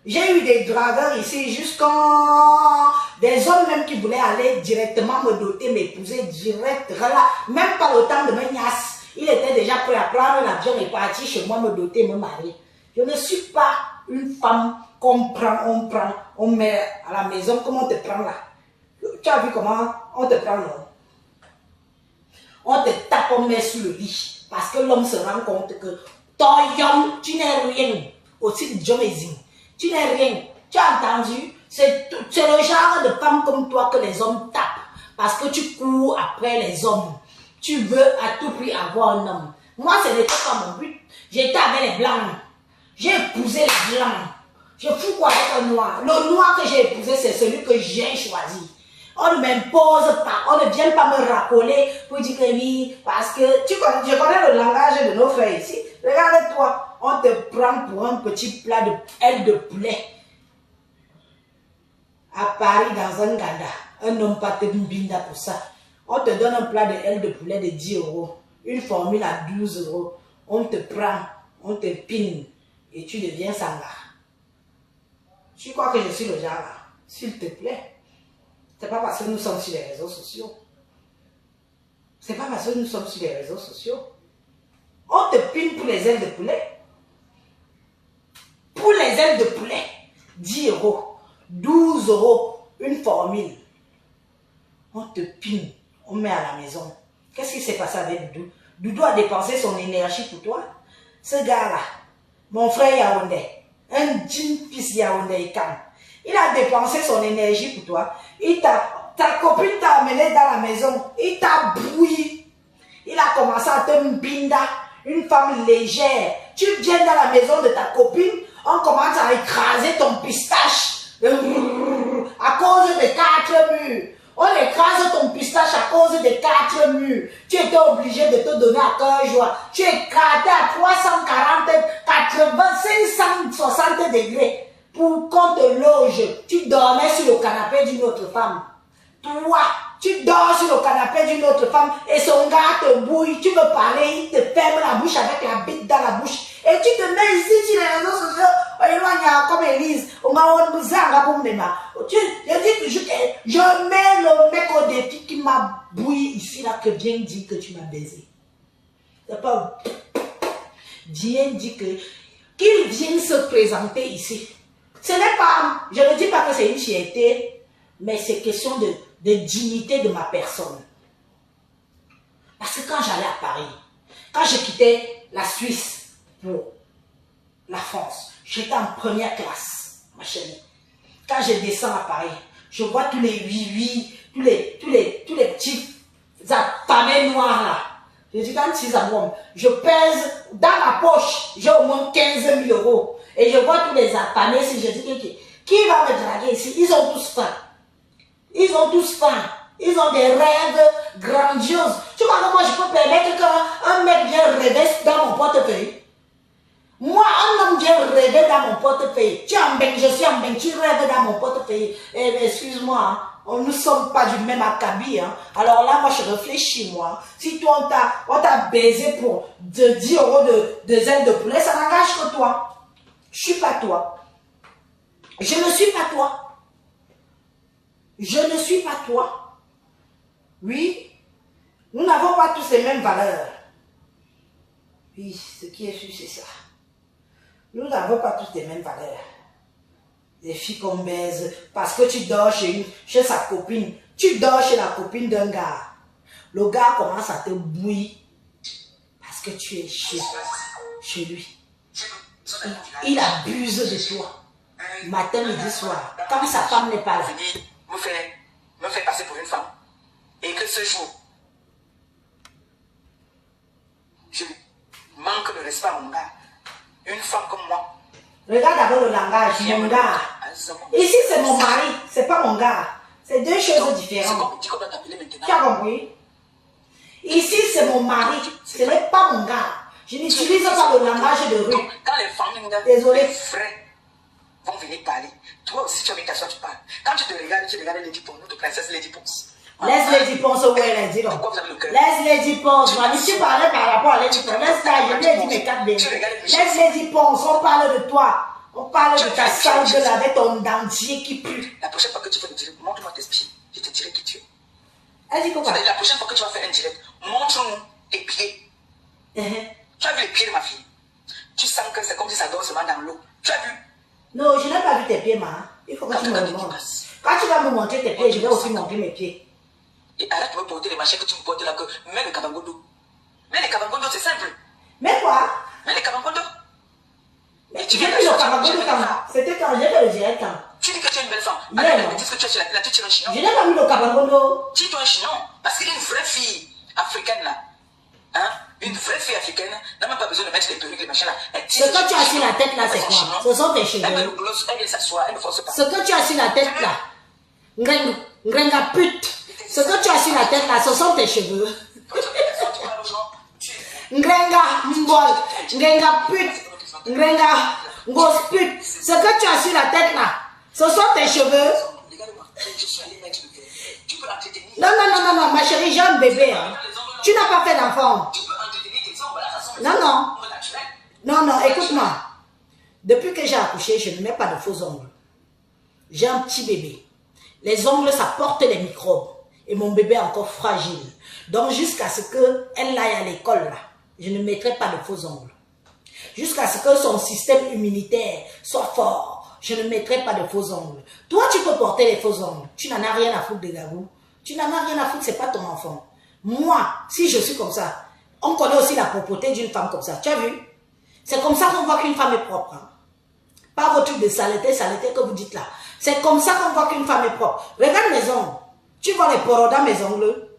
J'ai eu des dragueurs ici jusqu'en... Des hommes même qui voulaient aller directement me doter, m'épouser direct, là, même pas le temps de me niasse. Il était déjà prêt à prendre l'avion et partir chez moi, me doter, me marier. Je ne suis pas une femme qu'on prend, on met à la maison, comme on te prend là. Tu as vu comment on te prend là? On te tape, on met sous le lit. Parce que l'homme se rend compte que ton homme, tu n'es rien. Aussi de Jomezine. Tu n'es rien. Tu as entendu? C'est le genre de femme comme toi que les hommes tapent. Parce que tu cours après les hommes. Tu veux à tout prix avoir un homme. Moi, ce n'était pas mon but. J'étais avec les blancs. J'ai épousé les blancs. Je fous quoi avec un noir? Le noir que j'ai épousé, c'est celui que j'ai choisi. On ne m'impose pas. On ne vient pas me racoler pour dire que oui. Parce que je connais le langage de nos frères ici. Regarde-toi. On te prend pour un petit plat de aile de poulet. À Paris, dans un gada. Un homme pas te binda pour ça. On te donne un plat de aile de poulet de 10 €. Une formule à 12 €. On te prend, on te pine et tu deviens sangha. Tu crois que je suis le genre là? S'il te plaît. C'est pas parce que nous sommes sur les réseaux sociaux. C'est pas parce que nous sommes sur les réseaux sociaux. On te pine pour les ailes de poulet. Pour les ailes de poulet, 10 €, 12 €, une formule. On te pine. On met à la maison. Qu'est-ce qui s'est passé avec Doudou? Doudou a dépensé son énergie pour toi. Ce gars-là, mon frère Yaoundé, un jean fils Yaoundé Kam, il a dépensé son énergie pour toi. Ta copine t'a amené dans la maison. Il t'a bouilli. Il a commencé à te mbinda, une femme légère. Tu viens dans la maison de ta copine, on commence à écraser ton pistache à cause de 4 murs. On écrase ton pistache à cause de 4 murs. Tu étais obligé de te donner à cœur joie. Tu es éclaté à 340, 80, 560 degrés pour qu'on te loge. Tu dormais sur le canapé d'une autre femme. Toi, tu dors sur le canapé d'une autre femme et son gars te bouille. Tu veux parler, il te ferme la bouche avec la bite dans la bouche. Et tu te mets ici sur les réseaux sociaux. Comme Élise, je dis toujours que je mets le mec au défi qui m'a bouilli ici là, que viens dire que tu m'as baisé. C'est pas. Viens dire que qu'il vienne se présenter ici. Ce n'est pas, je ne dis pas que c'est une fierté, mais c'est question de dignité de ma personne. Parce que quand j'allais à Paris, quand je quittais la Suisse pour la France, j'étais en première classe, ma chérie. Quand je descends à Paris, je vois tous les tous les petits affamés noirs là. Je dis, quand ils aboient, je pèse dans ma poche, j'ai au moins 15 000 euros. Et je vois tous les affamés, si je dis, qui va me draguer ici? Ils ont tous faim. Ils ont tous faim. Ils ont des rêves grandioses. Tu vois que moi, je peux permettre qu'un mec vienne rêver dans mon portefeuille? Moi, un homme vient rêver dans mon portefeuille. Tu es en bain, je suis en bain, tu rêves dans mon portefeuille. Eh, excuse-moi, hein, nous ne sommes pas du même acabit. Hein. Alors là, moi, je réfléchis, moi. Si toi, on t'a baisé pour 10 euros de zèle de poulet, ça n'engage que toi. Je ne suis pas toi. Je ne suis pas toi. Je ne suis pas toi. Oui, nous n'avons pas tous les mêmes valeurs. Oui, ce qui est sûr, c'est ça. Nous n'avons pas tous les mêmes valeurs. Les filles qu'on baise, parce que tu dors chez sa copine, tu dors chez la copine d'un gars. Le gars commence à te bouillir parce que tu es chez lui. Il abuse de toi. Matin, midi, soir. Quand sa femme n'est pas là. Me fait passer pour une femme. Et que ce jour, je manque de respect à mon gars. Une femme comme moi. Regarde d'abord le langage, mon gars. Ici, c'est mon mari, c'est pas mon gars. C'est deux choses différentes. Tu as compris? Ici, c'est mon mari, ce n'est pas mon gars. Je n'utilise pas le langage de rue. Donc, quand les familles, désolé, les frères vont venir parler, toi aussi tu as mis ta soeur, tu parles. Quand tu te regardes, tu regardes Lady Ponce, notre princesse Lady Ponce. Laisse Lady Ponce où elle est, dis donc. Laisse Lady Ponce. Tu parlais par rapport à Lady Ponce. Laisse là, je lui ai dit mes 4 bébés. Laisse Lady Ponce, on parle de toi. On parle de ta sale gueule avec ton dentier qui pue. La prochaine fois que tu fais un direct, montre-moi tes pieds. Je te dirai qui tu es. Elle dit quoi? La prochaine fois que tu vas faire un direct, montre-nous tes pieds. Tu as vu les pieds de ma fille? Tu sens que c'est comme si ça dort seulement dans l'eau. Tu as vu? Non, je n'ai pas vu tes pieds, ma. Il faut que tu me le montres. Quand tu vas me montrer tes pieds, je vais aussi montrer mes pieds. Et arrête de me porter les machins que tu me portes là, que mets le kabangondo. Mets les kabangondo, c'est simple. Mais quoi? Mets les kabangondo. Mais tu viens plus le kabangondo quand? C'était quand j'ai fait le direct quand? Tu dis que tu es une belle femme. Arrête de me dire que tu es chez la tu tires un chignon. Je n'ai pas mis le kabangondo. Tire-toi un chignon. Parce qu'une vraie fille africaine là, hein, une vraie fille africaine n'a même pas besoin de mettre les perruques, les machins là. Ce que tu as sur la tête là, c'est quoi? Ce sont tes cheveux. Elle met le gloss, elle vient s'asseoir, elle ne force pas. Ce que tu as sur la tête là, Ngrenga pute. Ce que tu as sur la tête là, ce sont tes cheveux. Ngrenga mbol, Ngrenga pute, Ngrenga ngos pute. Ce que tu as sur la tête là, ce sont tes cheveux. Non, ma chérie, j'ai un bébé. Hein. Tu n'as pas fait d'enfant. Non, écoute-moi. Depuis que j'ai accouché, je ne mets pas de faux ongles. J'ai un petit bébé. Les ongles, ça porte les microbes. Et mon bébé est encore fragile. Donc, jusqu'à ce qu'elle aille à l'école, là, je ne mettrai pas de faux ongles. Jusqu'à ce que son système immunitaire soit fort, je ne mettrai pas de faux ongles. Toi, tu peux porter les faux ongles. Tu n'en as rien à foutre de Gabou. Tu n'en as rien à foutre, c'est pas ton enfant. Moi, si je suis comme ça, on connaît aussi la propreté d'une femme comme ça. Tu as vu? C'est comme ça qu'on voit qu'une femme est propre. Hein? Pas vos trucs de saleté que vous dites là. C'est comme ça qu'on voit qu'une femme est propre. Regarde mes ongles. Tu vois les poros dans mes ongles?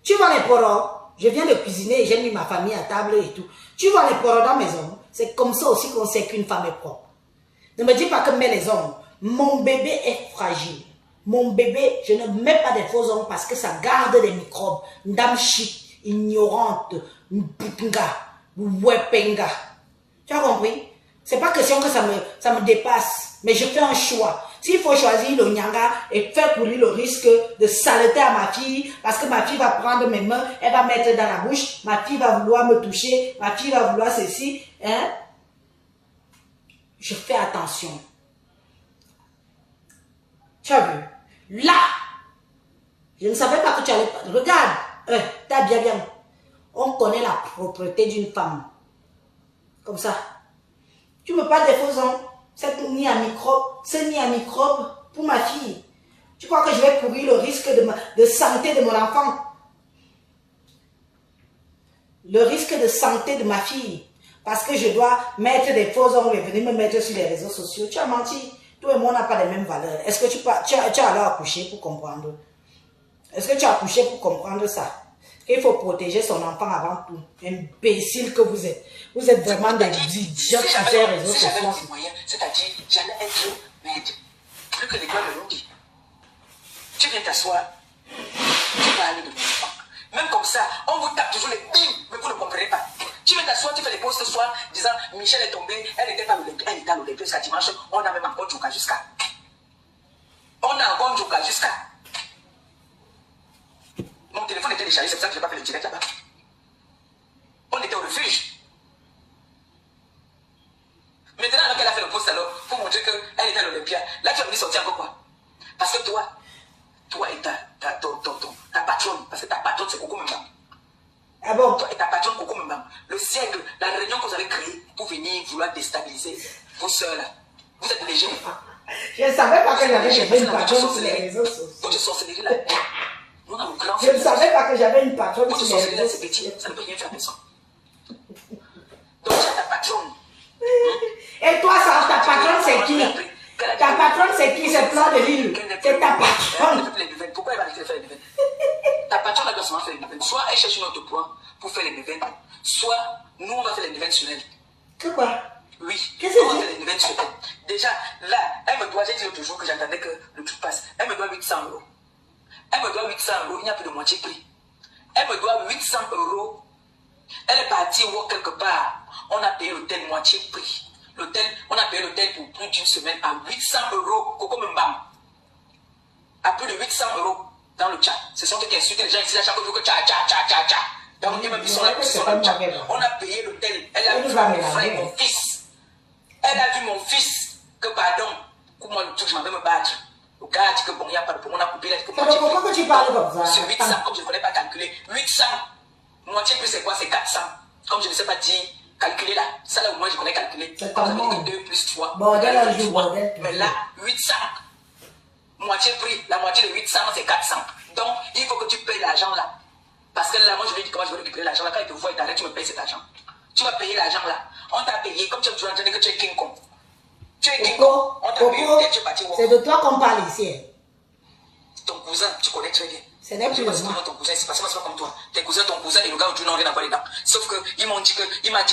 Tu vois les poros? Je viens de cuisiner et j'ai mis ma famille à table et tout. Tu vois les porcs dans mes hommes. C'est comme ça aussi qu'on sait qu'une femme est propre. Ne me dis pas que mets les hommes. Mon bébé est fragile. Mon bébé, je ne mets pas des faux ongles parce que ça garde des microbes. Dame chic, ignorante, mputinga, wepenga. Tu as compris? C'est pas question que ça me dépasse, mais je fais un choix. S'il faut choisir le nyanga et faire courir le risque de saleté à ma fille, parce que ma fille va prendre mes mains, elle va mettre dans la bouche, ma fille va vouloir me toucher, ma fille va vouloir ceci, hein? Je fais attention. Tu as vu? Là, je ne savais pas que tu allais... Regarde, t'as bien. On connaît la propreté d'une femme. Comme ça. Tu me parles des faux ongles. C'est nid à microbe pour ma fille. Tu crois que je vais courir le risque de santé de mon enfant? Le risque de santé de ma fille. Parce que je dois mettre des faux ongles et venir me mettre sur les réseaux sociaux. Tu as menti. Toi et moi, on n'a pas les mêmes valeurs. Est-ce que tu as alors accouché pour comprendre? Est-ce que tu as accouché pour comprendre ça? Il faut protéger son enfant avant tout. Imbécile que vous êtes. Vous êtes vraiment des idiots qui font les réseaux sociaux. C'est-à-dire, j'allais être maître. Plus que l'école me l'ont dit. Tu viens t'asseoir. Tu vas aller de l'enfant. Même comme ça, on vous tape toujours les bim, mais vous ne comprenez pas. Tu viens t'asseoir, tu fais les pauses ce soir, disant Michel est tombée, elle n'était pas l'Olympique, elle était à l'Olympique jusqu'à dimanche, on a même encore Djouka jusqu'à. On a encore Djouka jusqu'à. Mon téléphone était déchargé, c'est pour ça que je n'ai pas fait le direct là-bas. On était au refuge. Maintenant, alors qu'elle a fait le post alors, pour montrer qu'elle était à l'Olympia, là tu vas venir sortir encore quoi? Parce que toi et ta patronne, parce que ta patronne c'est Coco Mbam. Ah bon? Toi et ta patronne Coco Mbam, le siècle, la réunion que vous avez créée pour venir vouloir déstabiliser vos soeurs là. Vous êtes légers. Je ne savais pas que j'avais une patronne sur les réseaux sociaux. Votre sorcellerie là. Je ne savais pas que j'avais une patronne sur les réseaux sociaux. C'est petit, ça ne peut rien faire à personne. Donc tu as ta patronne. Et toi, ça, ta patronne c'est qui? Ta patronne c'est qui? C'est Plan de Lille. C'est ta patronne. Pourquoi elle va arrêter de faire les événements? Ta patronne doit seulement faire les événements. Soit elle cherche une autre point pour faire les événements, soit nous on va faire les événements sur elle. Que quoi? Oui. Qu'est-ce que on va faire les événements sur elle. Déjà, là, elle me doit, j'ai dit l'autre jour que j'attendais que le truc passe. Elle me doit 800 €. Elle me doit 800 €, il n'y a plus de moitié prix. Elle me doit 800 €. Elle est partie voir quelque part. On a payé l'hôtel moitié prix. L'hôtel, on a payé l'hôtel pour plus d'une semaine à 800 €. Coco Mbam. À plus de 800 € dans le chat. Ce sont eux qui insultent les gens ici à chaque fois que tcha. Donc, ils sont là, ils sont dans le chat. On a payé l'hôtel. Elle a vu mon frère, mon fils. Elle a vu mon fils. Que pardon, pour moi, le truc, je m'en vais me battre. Le gars dit que bon, il n'y a pas de problème, on a coupé. Pourquoi tu parles comme ça? Sur 800, comme je ne connais pas calculer. 800, moitié plus c'est quoi? C'est 400. Comme je ne sais pas dire, calculer là. Ça là où moi je connais calculer. Comme ça veut dire que 2 plus 3. Mais là, 800. Moitié prix, la moitié de 800 c'est 400. Donc, il faut que tu payes l'argent là. Parce que là, moi je vais dire comment je vais récupérer l'argent là. Quand il te voit, il t'arrête, tu me payes cet argent. Tu vas payer l'argent là. On t'a payé, comme tu as entendu que tu es King Kong. Tu es King Kong. On t'a payé, tu es parti. C'est de toi qu'on parle ici. Ton cousin, tu connais très bien. C'est n'est plus parce que ton cousin, c'est pas comme toi. Tes cousins, ton cousin et le gars où tu n'en rien à voir dedans. Sauf que il m'a dit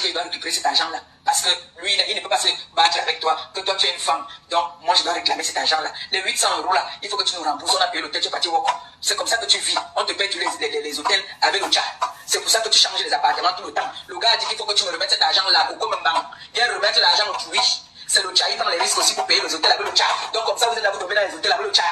qu'il doit récupérer cet argent-là. Parce que lui, il ne peut pas se battre avec toi. Que toi, tu es une femme. Donc, moi, je dois réclamer cet argent-là. Les 800 € là, il faut que tu nous rembourses. On a payé l'hôtel, tu es parti au C'est comme ça que tu vis. On te paye tous les hôtels avec le chat. C'est pour ça que tu changes les appartements tout le temps. Le gars a dit qu'il faut que tu me remettes cet argent-là. Ou comme un banc. Viens remettre l'argent au oui. C'est le chat. Il prend les risques aussi pour payer les hôtels avec le chat. Donc, comme ça, vous êtes là, vous tombez dans les hôtels avec le chat.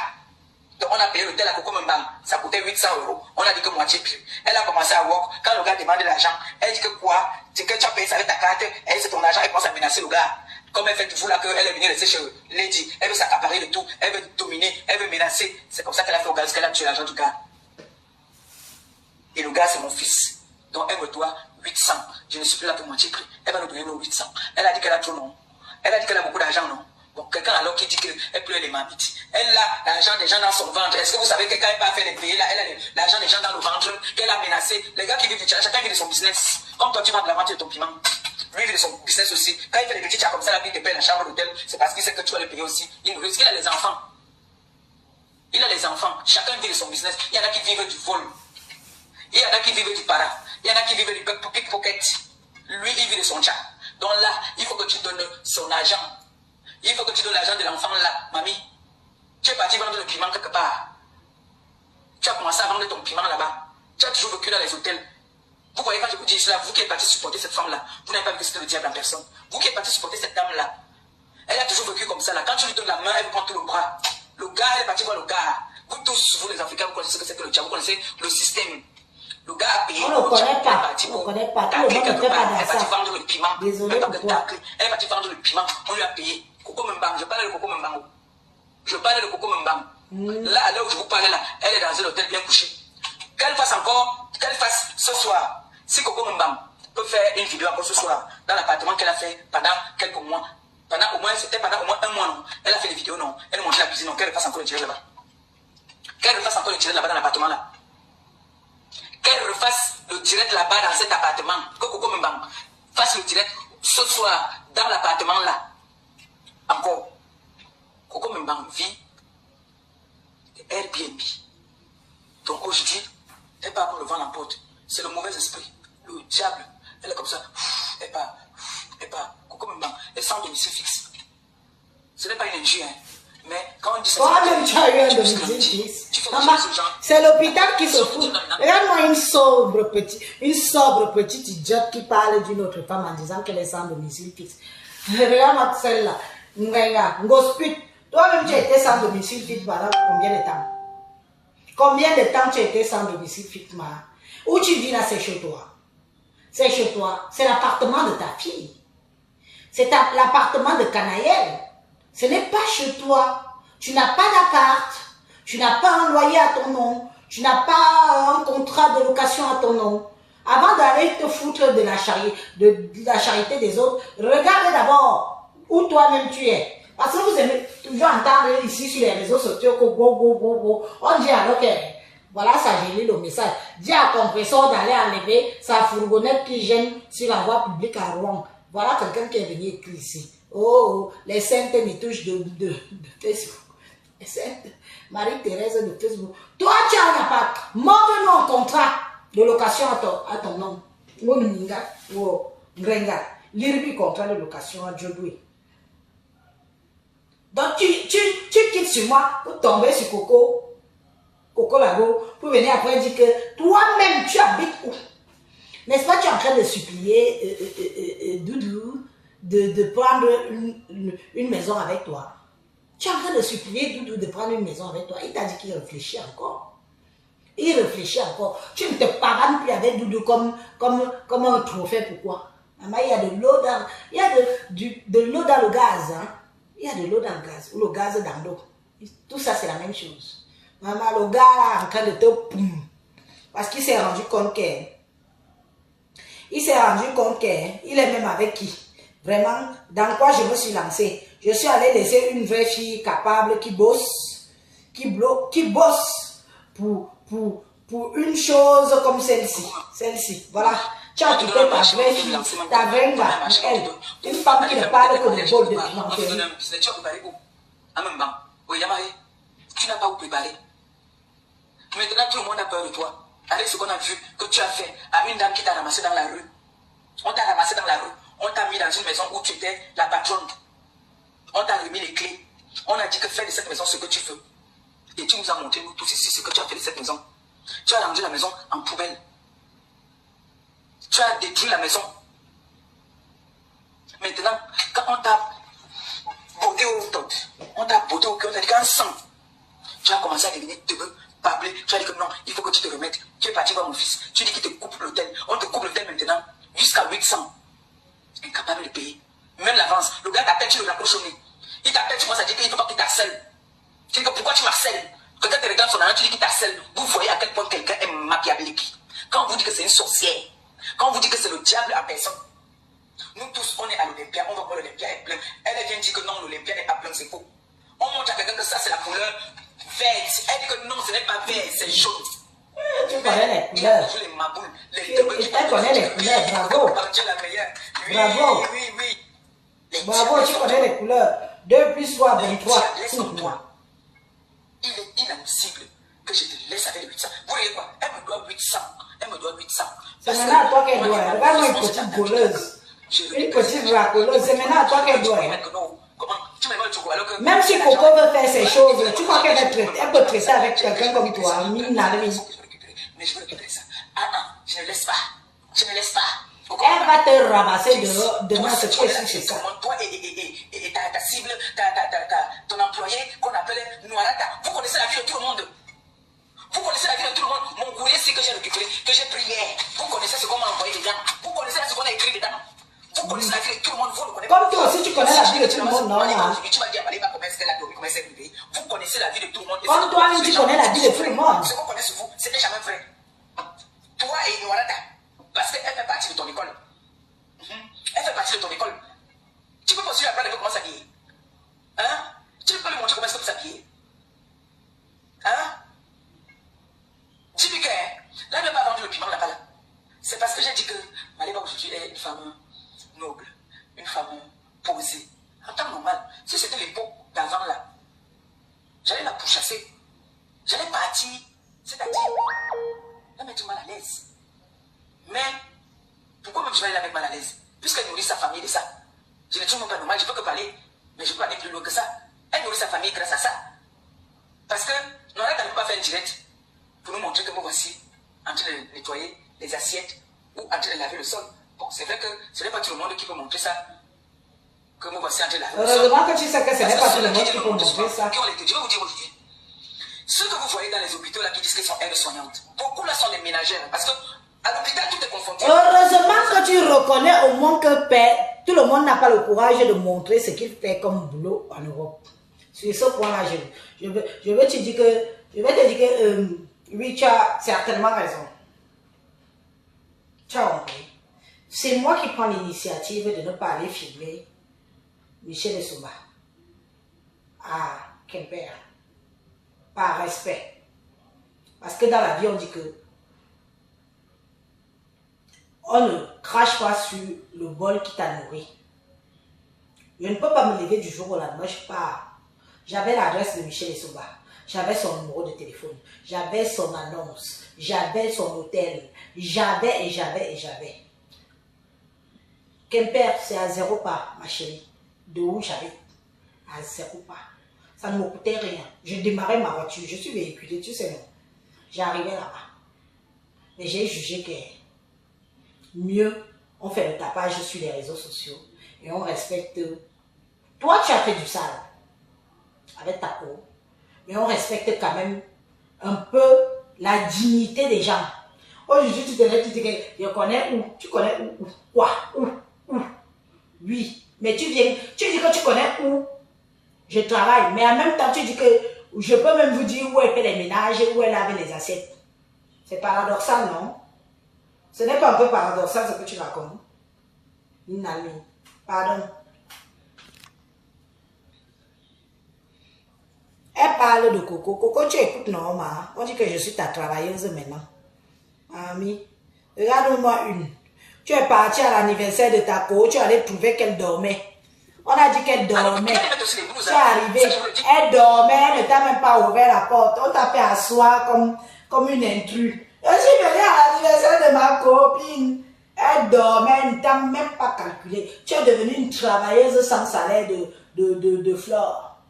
Donc on a payé l'hôtel à Coco Mbam, ça coûtait 800 €. On a dit que moitié prix. Elle a commencé à work. Quand le gars demande de l'argent, elle dit que quoi? C'est que tu as payé ça avec ta carte, elle c'est ton argent, elle commence à menacer le gars. Comme elle fait toujours là qu'elle est venue rester chez Lady, elle veut s'accaparer le tout, elle veut dominer, elle veut menacer. C'est comme ça qu'elle a fait au gars, parce qu'elle a tué l'argent du gars. Et le gars c'est mon fils. Donc elle me doit 800. Je ne suis plus là pour moitié prix. Elle va nous donner nos 800. Elle a dit qu'elle a trop non. Elle a dit qu'elle a beaucoup d'argent non. Bon, quelqu'un alors qui dit qu'elle pleure les mamites. Elle a l'argent des gens dans son ventre. Est-ce que vous savez que quand elle n'a pas fait les payer là, elle a l'argent des gens dans le ventre, qu'elle a menacé. Les gars qui vivent du tchad, chacun vit de son business. Comme toi, tu vends de la vente de ton piment. Lui, il vit de son business aussi. Quand il fait des petits chats comme ça, là, il te paye la chambre d'hôtel, c'est parce qu'il sait que tu vas le payer aussi. Il nous risque, il a les enfants. Il a les enfants. Chacun vit de son business. Il y en a qui vivent du vol. Il y en a qui vivent du para. Il y en a qui vivent du pickpocket. Lui, il vit de son chat. Donc là, il faut que tu donnes son argent. Il faut que tu donnes l'argent de l'enfant là, mamie. Tu es parti vendre le piment quelque part. Tu as commencé à vendre ton piment là-bas. Tu as toujours vécu dans les hôtels. Vous voyez quand je vous dis cela, vous qui êtes parti supporter cette femme-là, vous n'avez pas vu que c'était le diable en personne. Vous qui êtes parti supporter cette dame-là, elle a toujours vécu comme ça là. Quand tu lui donnes la main, elle prend tout le bras. Le gars, elle est partie voir le gars. Vous tous, vous les Africains, vous connaissez ce que c'est que le diable, vous connaissez le système. Le gars a payé. On ne connaît pas. On ne connaît pas. Tout le monde ne fait pas Elle est partie ça. vendre le piment. Désolé pour toi. Elle est partie vendre le piment. On lui a payé. Coco Mbang. Je parlais de Coco Mbang. Je parlais de Coco Mbang. Là, à l'heure où je vous parlais là, elle est dans un hôtel bien couché. Qu'elle fasse encore, qu'elle fasse ce soir. Si Coco Mbang peut faire une vidéo encore ce soir dans l'appartement qu'elle a fait pendant quelques mois, c'était pendant au moins un mois, non. Elle a fait des vidéos, non. Elle montre la cuisine, non. Qu'elle refasse encore le direct là-bas. Qu'elle refasse encore le direct là-bas dans l'appartement là. Qu'elle refasse le direct là-bas dans cet appartement. Que Coco Mbang fasse le direct ce soir dans l'appartement là. Encore. Coco Mbang vit de Airbnb. Donc aujourd'hui, elle part pour le vent en porte. C'est le mauvais esprit, le diable. Elle est comme ça. Elle part. Coco Mbang, elle sent domicile fixe. Ce n'est pas une injure, hein. Mais quand on dit ça, Toi-même, tu as eu un domicile fixe. C'est l'hôpital qui se fout. Regarde-moi une sobre petite idiote qui parle d'une autre femme en disant qu'elle est sans domicile fixe. Regarde-moi celle-là. Toi-même, tu as été sans domicile fixe pendant combien de temps? Combien de temps tu as été sans domicile fixe, Mara? Où tu vis là, c'est chez toi. C'est chez toi. C'est l'appartement de ta fille. C'est l'appartement de Canaël. Ce n'est pas chez toi. Tu n'as pas d'appart. Tu n'as pas un loyer à ton nom. Tu n'as pas un contrat de location à ton nom. Avant d'aller te foutre de la charité des autres, regarde d'abord où toi-même tu es. Parce que vous aimez toujours entendre ici sur les réseaux sociaux que go. On dit alors que, voilà, ça j'ai lu le message. Dis à compresseur d'aller enlever sa fourgonnette qui gêne sur la voie publique à Rouen. Voilà quelqu'un qui est venu écrire ici. Oh, les saintes me touchent de Facebook. Les saintes, Marie-Thérèse de Facebook. Toi, tu as un appart. Montre-nous un contrat de location à ton nom. Lire contrat de location à Djodoué. Donc, tu quittes sur moi pour tomber sur Coco Lago, pour venir après dire que toi-même, tu habites où? N'est-ce pas, tu es en train de supplier Doudou de prendre une maison avec toi. Tu es en train de supplier Doudou de prendre une maison avec toi. Il t'a dit qu'il réfléchit encore. Il réfléchit encore. Tu ne te pavanes plus avec Doudou comme un trophée. Pourquoi? Maman, il y a de l'eau dans, il y a de l'eau dans le gaz. Hein? Il y a de l'eau dans le gaz ou le gaz dans l'eau. Tout ça, c'est la même chose. Maman, le gars là, en train de te poum. Parce qu'il s'est rendu compte qu'il est même avec qui? Vraiment, dans quoi je me suis lancée? Je suis allée laisser une vraie fille capable qui bosse pour une chose comme celle-ci. Celle-ci, voilà. Tu as quitté ta vraie fille, ta vraie gars, elle. Une femme qui ne parle que de bol de clientèle. Tu n'as pas où préparer. Maintenant, tout le monde a peur de toi. Avec ce qu'on a vu que tu as fait à une dame qui t'a ramassé dans la rue. On t'a ramassé dans la rue. On t'a mis dans une maison où tu étais la patronne. On t'a remis les clés. On a dit que fais de cette maison ce que tu veux. Et tu nous as montré, nous tous ici, ce que tu as fait de cette maison. Tu as rendu la maison en poubelle. Tu as détruit la maison. Maintenant, quand on t'a botté au top, on t'a botté au cœur, on t'a dit qu'un sang. Tu as commencé à devenir teubeux, parler. Tu as dit que non, il faut que tu te remettes. Tu es parti voir mon fils. Tu dis qu'il te coupe l'hôtel. On te coupe l'hôtel maintenant jusqu'à 800. Incapable de payer. Même l'avance. Le gars t'appelle, tu le rapproches au nez. Il t'appelle, tu commences à dire qu'il ne faut pas qu'il t'harcèle. Tu dis que pourquoi tu m'harcèles? Quelqu'un te regarde son argent, tu dis qu'il t'harcèle. Vous voyez à quel point quelqu'un est machiavélique. Quand on vous dit que c'est une sorcière, quand on vous dit que c'est le diable en personne, nous tous, on est à l'Olympia, on va voir l'Olympia est plein. Elle vient dire que non, l'Olympia n'est pas plein, c'est faux. On montre à quelqu'un que ça, c'est la couleur verte. Elle dit que non, ce n'est pas vert, c'est jaune. Tu connais les couleurs. Elle connaît les couleurs, bravo. Bravo. Oui. Bravo, tu connais les couleurs. 2 + 3, 23. Laisse-moi. Il est inadmissible que je te laisse avec les 800. Vous voyez quoi? Elle me doit 800. Elle me doit 800. C'est maintenant à toi qu'elle doit. Regarde-moi une petite voleuse. Une petite racoleuse. C'est maintenant à toi qu'elle doit. Même si Coco veut faire ces choses, tu crois qu'elle peut traiter avec quelqu'un comme toi? Mais je veux récupérer ça. Ah, je ne laisse pas. Je ne laisse pas. Elle va te ramasser demain ce qui est ça. Toi et ta cible, ton employé qu'on appelle Noirata, vous connaissez la vie de tout le monde. Vous connaissez la vie de tout le monde. Mon courrier, c'est que j'ai récupéré, que j'ai pris hier. Vous connaissez ce qu'on m'a envoyé dedans. Vous connaissez ce qu'on a écrit dedans. Vous connaissez la vie de tout le monde. Vous le connaissez. Comme toi aussi, tu connais la vie de tout le monde, non? Tu m'as dit à Maliba comment est-ce qu'elle a dormi, comment est-ce qu'elle vivait. Vous connaissez la vie de tout le monde. Comme toi, tu connais la vie de tout le monde. Ce qu'on connaît sur vous, ce n'est jamais vrai. Toi et Noirata, parce qu'elle fait partie de ton école. Elle fait partie de ton école. Tu peux poursuivre la plan de comment s'habiller. Hein? Tu peux lui montrer comment est-ce que vous s'habiller. Hein? Dis-lui que là, elle n'a pas vendu le piment là-bas. C'est parce que j'ai dit que Maliba aujourd'hui est une femme noble, une femme posée. En temps normal, si c'était l'époque d'avant là, j'allais la pourchasser. J'allais partir, c'est-à-dire la mettre mal à l'aise. Mais pourquoi même je vais aller la mettre mal à l'aise? Puisqu'elle nourrit sa famille de ça. Je ne trouve pas normal, je peux que parler, mais je peux aller plus loin que ça. Elle nourrit sa famille grâce à ça. Parce que Noirata ne peut pas faire une direct pour nous montrer que moi voici en train de nettoyer les assiettes ou en train de laver le sol. Bon, c'est vrai que ce n'est pas tout le monde qui peut montrer ça. Que moi voici en train de laver le sol. Heureusement que tu sais que ce n'est pas tout le monde qui peut montrer ça. Je vais vous dire, Olivier, ceux que vous voyez dans les hôpitaux là qui disent qu'ils sont aides-soignantes, beaucoup là sont des ménagères. Parce que à l'hôpital, tout est confondu. Heureusement que tu reconnais au moins que tout le monde n'a pas le courage de montrer ce qu'il fait comme boulot en Europe. Sur ce point-là, je vais te dire que oui, tu as certainement raison. Tu as compris. C'est moi qui prends l'initiative de ne pas aller filmer Michel Essouba à Quimper. Par respect. Parce que dans la vie, on dit que on ne crache pas sur le bol qui t'a nourri. Je ne peux pas me lever du jour au lendemain, je pars. J'avais l'adresse de Michel Essouba. J'avais son numéro de téléphone. J'avais son annonce. J'avais son hôtel. J'avais. Quimper, c'est à 0 pas, ma chérie. De où j'habite? À 0 pas. Ça ne me coûtait rien. Je démarrais ma voiture. Je suis véhiculée, tu sais non. J'arrivais là-bas. Mais j'ai jugé que mieux, on fait le tapage sur les réseaux sociaux et on respecte. Toi, tu as fait du sale avec ta peau, mais on respecte quand même un peu la dignité des gens. Aujourd'hui, tu te lèves, tu dis que je connais où, tu connais où, quoi, où, oui, mais tu viens, tu dis que tu connais où je travaille, mais en même temps, tu dis que je peux même vous dire où elle fait les ménages, où elle lave les assiettes. C'est paradoxal, non? Ce n'est pas un peu paradoxal ce que tu racontes? Une amie. Pardon. Elle parle de Coco. Coco, tu écoutes normal. On dit que je suis ta travailleuse maintenant. Ami, regarde-moi une. Tu es parti à l'anniversaire de ta co, tu allais trouver qu'elle dormait. On a dit qu'elle dormait. Tu es arrivé, elle dormait, elle ne t'a même pas ouvert la porte. On t'a fait asseoir comme une intruse. Je suis venue à l'anniversaire de ma copine. Elle dormait, elle ne t'a même pas calculé. Tu es devenue une travailleuse sans salaire de flore.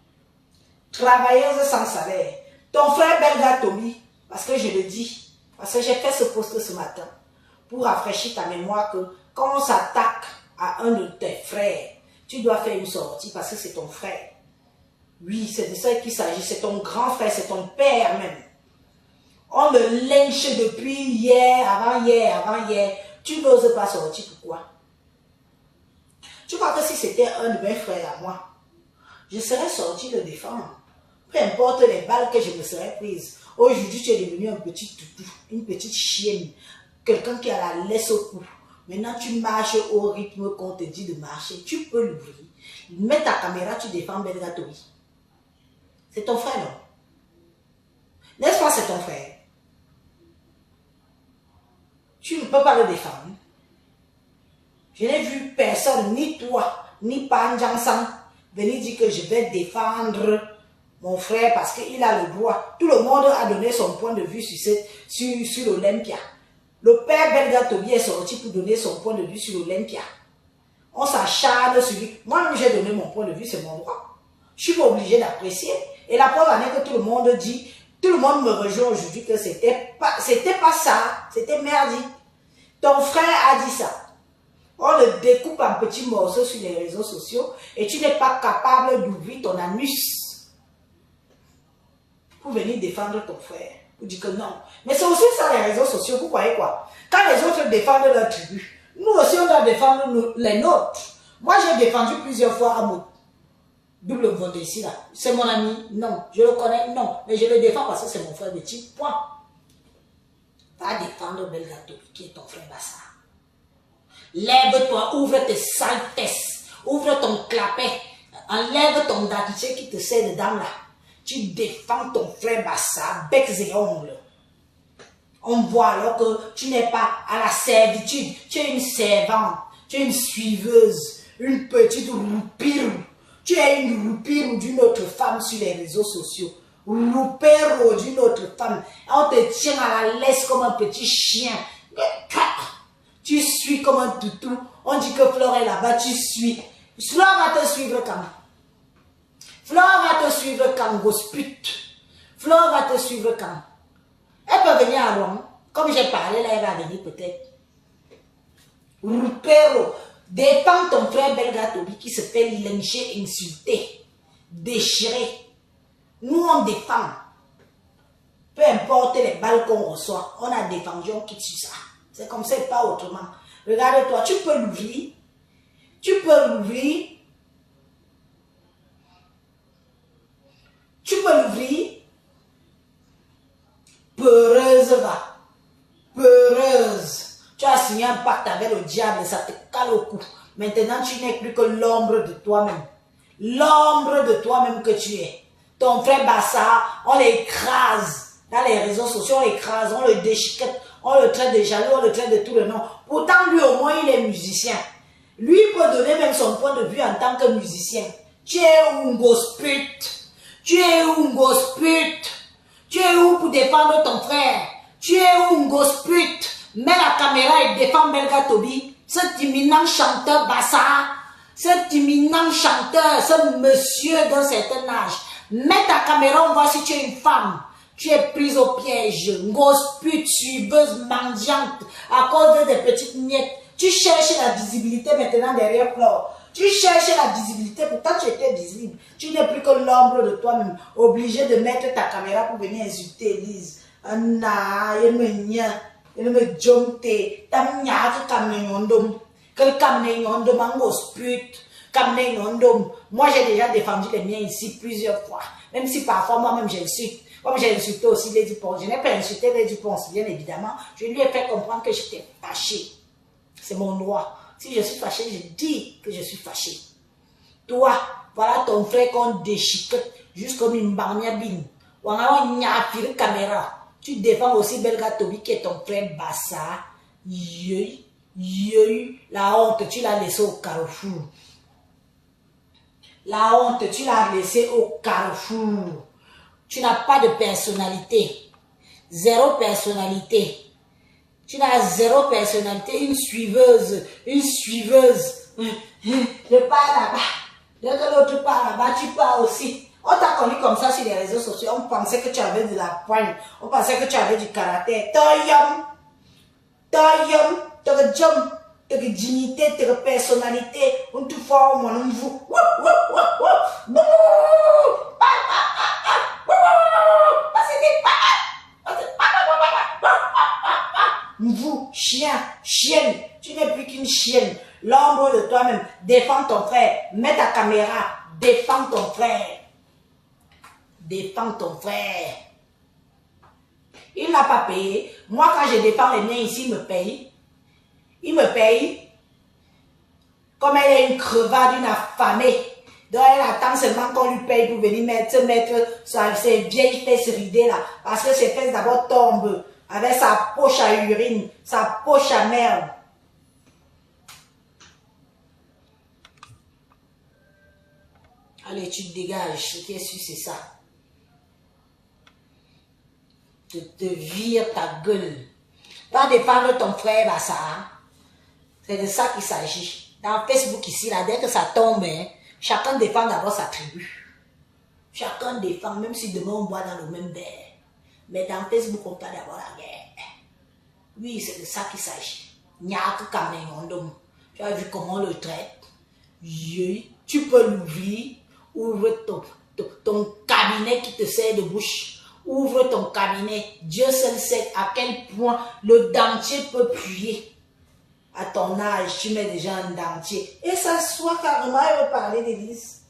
Travailleuse sans salaire. Ton frère belga Tommy, parce que je le dis, parce que j'ai fait ce post ce matin, pour rafraîchir ta mémoire que quand on s'attaque à un de tes frères, tu dois faire une sortie parce que c'est ton frère. Oui, c'est de ça qu'il s'agit, c'est ton grand frère, c'est ton père même. On le lynche depuis hier, avant-hier. Tu n'oses pas sortir, pourquoi? Tu crois que si c'était un de mes frères à moi, je serais sorti le défendre. Peu importe les balles que je me serais prise. Aujourd'hui, tu es devenu un petit toutou, une petite chienne. Quelqu'un qui a la laisse au cou. Maintenant, tu marches au rythme qu'on te dit de marcher. Tu peux l'ouvrir. Mets ta caméra, tu défends Belga Tobi. C'est ton frère, non? N'est-ce pas, c'est ton frère? Tu ne peux pas le défendre. Je n'ai vu personne, ni toi, ni Pan Jansang, venir dire que je vais défendre mon frère, parce qu'il a le droit. Tout le monde a donné son point de vue sur l'Olympia. Le père Belga Toby est sorti pour donner son point de vue sur l'Olympia. On s'acharne sur lui. Moi-même, j'ai donné mon point de vue, c'est mon droit. Je suis pas obligé d'apprécier. Et la preuve en est que tout le monde dit, tout le monde me rejoint aujourd'hui que c'était pas ça, c'était merdique. Ton frère a dit ça. On le découpe en petits morceaux sur les réseaux sociaux et tu n'es pas capable d'ouvrir ton anus pour venir défendre ton frère. Pour dire que non. Mais c'est aussi ça les réseaux sociaux. Vous croyez quoi? Quand les autres défendent leur tribu, nous aussi on doit défendre les nôtres. Moi j'ai défendu plusieurs fois Amo. Double vote ici là. C'est mon ami? Non. Je le connais? Non. Mais je le défends parce que c'est mon frère de type. Point. Va défendre Belgato qui est ton frère Bassa. Lève-toi, ouvre tes sales fesses, ouvre ton clapet, enlève ton dentier qui te sert dedans là. Tu défends ton frère Bassa, becs et ongles. On voit alors que tu n'es pas à la servitude, tu es une servante, tu es une suiveuse, une petite roupire. Tu es une roupire d'une autre femme sur les réseaux sociaux. Roupère d'une autre femme. On te tient à la laisse comme un petit chien. Tu suis comme un toutou. On dit que Flore est là-bas, tu suis. Flore va te suivre quand? Flore va te suivre quand, gospute? Flore va te suivre quand? Elle peut venir à Rome. Comme j'ai parlé là, elle va venir peut-être. Rupero, défends ton frère Belga Toby qui se fait lyncher, insulter, déchirer. Nous on défend. Peu importe les balles qu'on reçoit, on a défendu, on quitte sur ça. C'est comme ça et pas autrement. Regarde-toi, tu peux l'ouvrir. Tu peux l'ouvrir. Tu peux l'ouvrir. Peureuse va. Peureuse. Tu as signé un pacte avec le diable, ça te cale au cou. Maintenant, tu n'es plus que l'ombre de toi-même. L'ombre de toi-même que tu es. Ton frère Bassa, on l'écrase. Dans les réseaux sociaux, on l'écrase, on le déchiquette. On le traite de jaloux, on le traite de tout le nom. Pourtant, lui, au moins, il est musicien. Lui peut donner même son point de vue en tant que musicien. Tu es un gospute. Tu es un gospute. Tu es où pour défendre ton frère? Tu es un gospute. Mets la caméra et défends Belga Toby. Cet imminent chanteur Bassa. Cet imminent chanteur, ce monsieur d'un certain âge. Mets ta caméra, on voit si tu es une femme. Tu es prise au piège, grosse pute, suiveuse, mendiante, à cause des petites miettes. Tu cherches la visibilité maintenant derrière Flore. Tu cherches la visibilité, pourtant tu étais visible. Tu n'es plus que l'ombre de toi-même, obligé de mettre ta caméra pour venir insulter Elise. Anna, elle me jomte, ta mniaque kamnenyondom. Quel kamnenyondom, en grosse pute, kamnenyondom. Moi j'ai déjà défendu les miens ici plusieurs fois, même si parfois moi-même j'insulte. Comme j'ai insulté aussi Lady Ponce, je n'ai pas insulté Lady Ponce, bien évidemment. Je lui ai fait comprendre que j'étais fâché. C'est mon droit. Si je suis fâché, je dis que je suis fâché. Toi, voilà ton frère qu'on déchiquette, juste comme une barniabine. Ou on y a une caméra. Tu défends aussi Belga Toby qui est ton frère Bassa. La honte, tu l'as laissé au carrefour. La honte, tu l'as laissé au carrefour. Tu n'as pas de personnalité. Zéro personnalité. Tu n'as zéro personnalité. Une suiveuse. Une suiveuse. Je pars là-bas. Dès que l'autre part là-bas, tu pars aussi. On t'a connu comme ça sur les réseaux sociaux. On pensait que tu avais de la poigne. On pensait que tu avais du caractère. Toyom. T'as jump. T'as dignité, t'as personnalité. On te forme, on vous. Vous, chien, chienne, tu n'es plus qu'une chienne. L'ombre de toi-même. Défends ton frère. Mets ta caméra. Défends ton frère. Défends ton frère. Il n'a pas payé. Moi, quand je défends les miens ici, il me paye. Il me paye. Comme elle est une crevade, une affamée. Donc elle attend seulement qu'on lui paye pour venir mettre ses vieilles fesses ridées là. Parce que ses fesses d'abord tombent. Avec sa poche à urine, sa poche à merde. Allez, tu te dégages. Ce qui est sûr, c'est ça. te vire ta gueule. Va défendre ton frère Bassa. C'est de ça qu'il s'agit. Dans Facebook ici, là, dès que ça tombe, hein, chacun défend d'abord sa tribu. Chacun défend, même si demain on boit dans le même verre. Mais dans Facebook, on parle d'abord la guerre. Oui, c'est de ça qu'il s'agit. Nyak Kamengondom. Tu as vu comment on le traite? Tu peux l'ouvrir. Ouvre ton cabinet qui te sert de bouche. Ouvre ton cabinet. Dieu seul sait à quel point le dentier peut puer. À ton âge, tu mets déjà un dentier. Et ça soit carrément, elle veut parler d'église.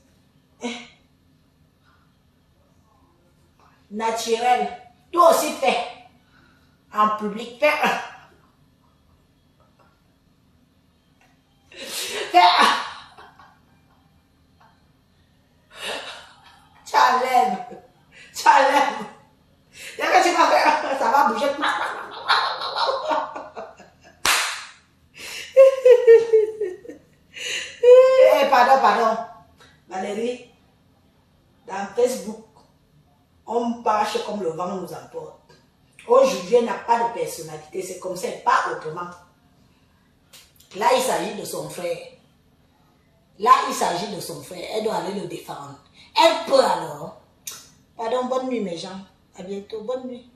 Naturel. Toi aussi fais. En public, fais. Fais. Challenge. Challenge. Dès que tu vas faire, ça va bouger. Pardon. Valérie, dans Facebook, on marche comme le vent nous emporte. Aujourd'hui, elle n'a pas de personnalité, c'est comme ça, pas autrement. Là, il s'agit de son frère. Elle doit aller le défendre. Elle peut alors. Pardon, bonne nuit mes gens. À bientôt, bonne nuit.